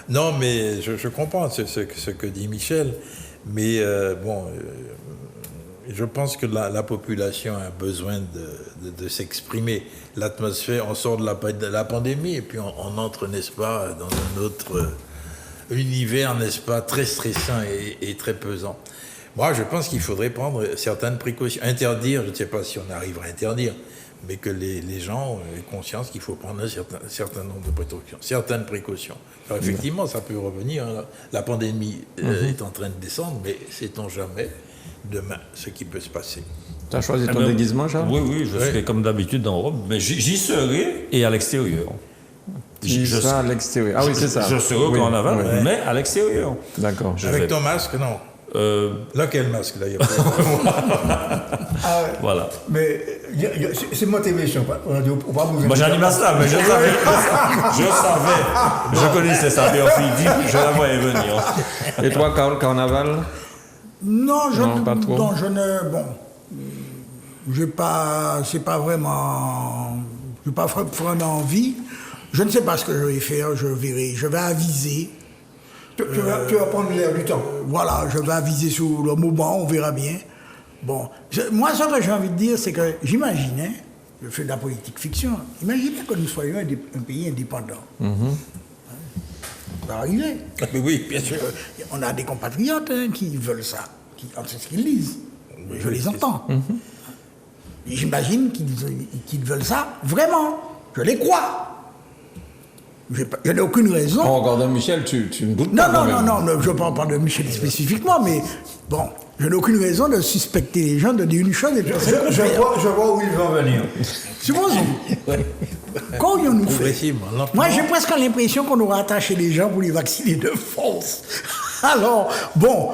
Speaker 2: Non, mais je comprends ce que dit Michel. Mais je pense que la population a besoin de s'exprimer. L'atmosphère, on sort de la pandémie et puis on entre, n'est-ce pas, dans un autre univers, n'est-ce pas, très stressant et très pesant. Moi, je pense qu'il faudrait prendre certaines précautions. Interdire, je ne sais pas si on arrive à interdire, mais que les gens aient conscience qu'il faut prendre un certain nombre de précautions. Certaines précautions. Alors effectivement, ça peut revenir. Hein. La pandémie est en train de descendre, mais sait-on jamais demain ce qui peut se passer.
Speaker 1: Tu as choisi ton déguisement, Charles?
Speaker 4: Oui, je serai comme d'habitude en robe, mais j'y serai et à l'extérieur.
Speaker 1: Je serai à l'extérieur. Ah oui, c'est ça.
Speaker 4: Je serai au carnaval, mais à l'extérieur.
Speaker 1: D'accord.
Speaker 2: Avec ton masque, non? Là, quel masque, d'ailleurs?
Speaker 4: Voilà.
Speaker 3: Mais c'est motivation.
Speaker 4: Moi, j'anime ça, mais je savais. Je connaissais ça, Philippe, je la voyais venir.
Speaker 1: Et toi, Carl, carnaval?
Speaker 5: Non,
Speaker 1: pas trop.
Speaker 5: Non, c'est pas vraiment, j'ai pas vraiment envie. Je ne sais pas ce que je vais faire, je verrai. Je vais aviser.
Speaker 3: Tu vas prendre l'air du temps.
Speaker 5: Voilà, je vais aviser sur le moment, on verra bien. Bon, moi, ce que j'ai envie de dire, c'est que j'imagine, je fais de la politique fiction, imaginez que nous soyons un pays indépendant. Ça va arriver.
Speaker 2: Oui, bien sûr.
Speaker 5: On a des compatriotes qui veulent ça, c'est ce qu'ils disent. Je les entends. J'imagine qu'ils veulent ça vraiment. Je les crois. Je n'ai aucune raison.
Speaker 1: En regardant Michel, tu ne doutes
Speaker 5: Non,
Speaker 1: pas.
Speaker 5: non, je ne parle pas de Michel spécifiquement, mais bon, je n'ai aucune raison de suspecter les gens de dire une chose et de faire
Speaker 3: Je vois où ils vont venir.
Speaker 5: Supposons. Qu'aurions-nous fait?
Speaker 2: Progressivement, lentement.
Speaker 5: Moi, j'ai presque l'impression qu'on aura attaché les gens pour les vacciner de force. Alors, bon,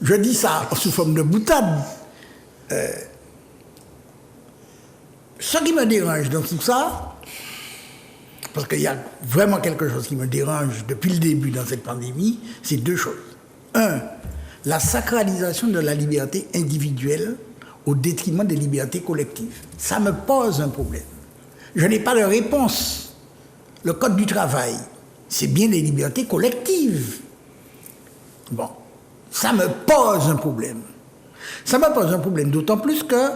Speaker 5: je dis ça sous forme de boutade. Ce qui me dérange dans tout ça, parce qu'il y a vraiment quelque chose qui me dérange depuis le début dans cette pandémie, c'est deux choses. Un, la sacralisation de la liberté individuelle au détriment des libertés collectives. Ça me pose un problème. Je n'ai pas de réponse. Le Code du travail, c'est bien des libertés collectives. Bon, ça me pose un problème. Ça me pose un problème, d'autant plus que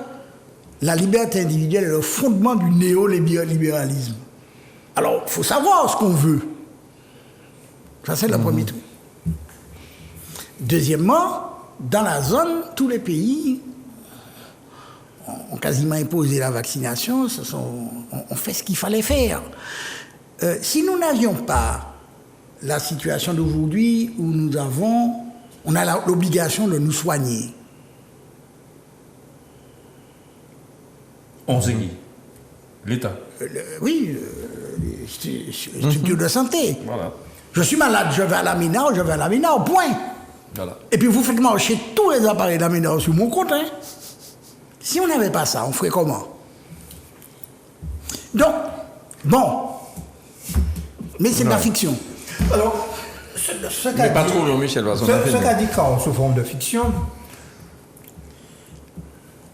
Speaker 5: la liberté individuelle est le fondement du néolibéralisme. Alors, il faut savoir ce qu'on veut. Ça, c'est le premier truc. Deuxièmement, dans la zone, tous les pays ont quasiment imposé la vaccination, on fait ce qu'il fallait faire. Si nous n'avions pas la situation d'aujourd'hui où on a l'obligation de nous soigner.
Speaker 4: On sait qui? L'État.
Speaker 5: Oui, les structures de santé.
Speaker 4: Voilà.
Speaker 5: Je suis malade, je vais à la Ménard, point.
Speaker 4: Voilà.
Speaker 5: Et puis vous faites marcher tous les appareils de la Ménard sur mon compte. Hein. Si on n'avait pas ça, on ferait comment? Donc, bon. Mais c'est de la fiction.
Speaker 3: Alors, ce qu'a dit Carl sous forme de fiction,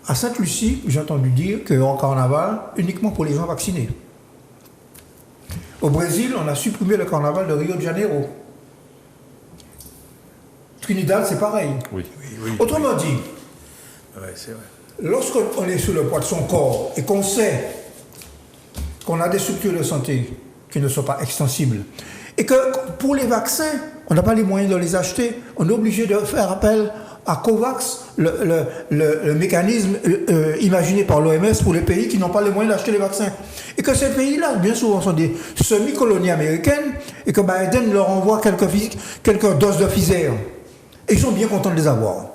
Speaker 3: à Sainte-Lucie, j'ai entendu dire qu'en carnaval, uniquement pour les gens vaccinés. Au Brésil, on a supprimé le carnaval de Rio de Janeiro. Trinidad, c'est pareil.
Speaker 4: Oui.
Speaker 3: Autrement dit,
Speaker 2: Ouais, c'est vrai.
Speaker 3: lorsqu'on est sur le poids de son corps et qu'on sait qu'on a des structures de santé qui ne sont pas extensibles, et que pour les vaccins, on n'a pas les moyens de les acheter, on est obligé de faire appel à COVAX, le mécanisme imaginé par l'OMS pour les pays qui n'ont pas les moyens d'acheter les vaccins. Et que ces pays-là, bien souvent, sont des semi-colonies américaines, et que Biden leur envoie quelques doses de Pfizer. Et ils sont bien contents de les avoir.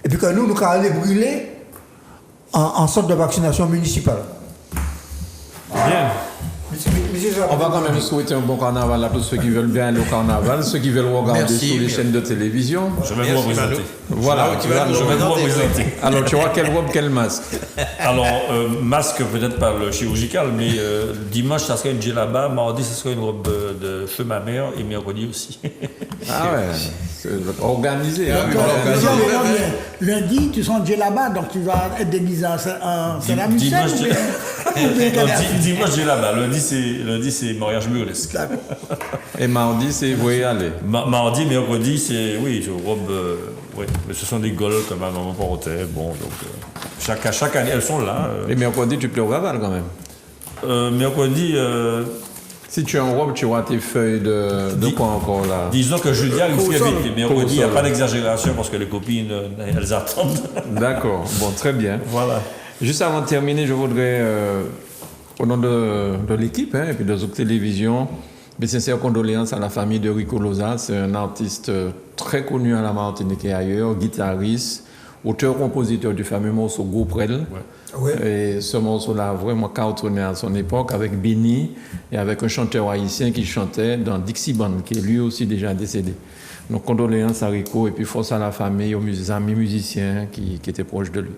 Speaker 3: Et puis que nous allons les brûler en centre de vaccination municipale.
Speaker 4: Bien.
Speaker 1: On va quand même souhaiter un bon carnaval à tous ceux qui veulent bien aller au carnaval, ceux qui veulent regarder sur les chaînes de télévision.
Speaker 4: Je vais vous représenter.
Speaker 1: Voilà,
Speaker 2: tu vas nous représenter.
Speaker 1: Alors, tu auras quelle robe, quel masque?
Speaker 4: Alors, masque peut-être pas le chirurgical, mais dimanche, ça serait une djellaba, mardi, ça serait une robe de feu ma mère, et mercredi aussi.
Speaker 1: Ah ouais, c'est organisé. Hein,
Speaker 5: Lundi, tu seras là-bas, donc tu vas être déguisé en Saint-Amusel
Speaker 4: Dimanche, djellaba. Lundi, c'est mariage burlesque.
Speaker 5: D'accord.
Speaker 1: Et mardi, c'est vous y aller.
Speaker 4: Mardi, mercredi, c'est robe. Oui, mais ce sont des goles que ma maman portait. Bon, donc chaque année, elles sont là.
Speaker 1: Et mercredi, tu plais au Raval quand même.
Speaker 4: Mercredi.
Speaker 1: Si tu es en robe, tu auras tes feuilles de quoi encore là?
Speaker 4: Disons que jeudi arrive très vite. Et mercredi, il n'y a pas d'exagération parce que les copines, elles attendent.
Speaker 1: D'accord, bon, très bien.
Speaker 4: Voilà.
Speaker 1: Juste avant de terminer, je voudrais, au nom de l'équipe et puis de Zouk Télévision, mes sincères condoléances à la famille de Rico Loza. C'est un artiste très connu à la Martinique et ailleurs, guitariste, auteur-compositeur du fameux morceau Goprel.
Speaker 3: Ouais.
Speaker 1: Et ce morceau-là a vraiment cartonné à son époque avec Benny et avec un chanteur haïtien qui chantait dans Dixie Band, qui est lui aussi déjà décédé. Donc condoléances à Rico et puis force à la famille, aux amis musiciens qui étaient proches de lui.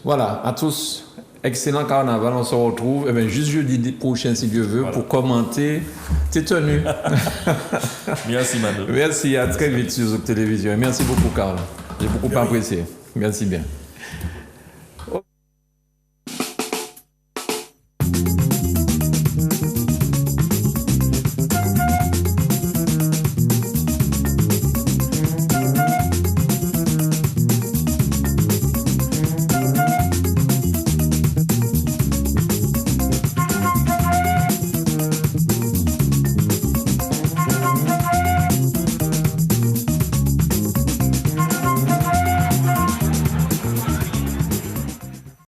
Speaker 1: Voilà, à tous, excellent carnaval, on se retrouve juste jeudi prochain si Dieu veut pour commenter tes tenues.
Speaker 4: Merci Manu.
Speaker 1: Merci, à très vite sur Zouk Télévision. Merci beaucoup Carl, j'ai beaucoup apprécié. Merci bien.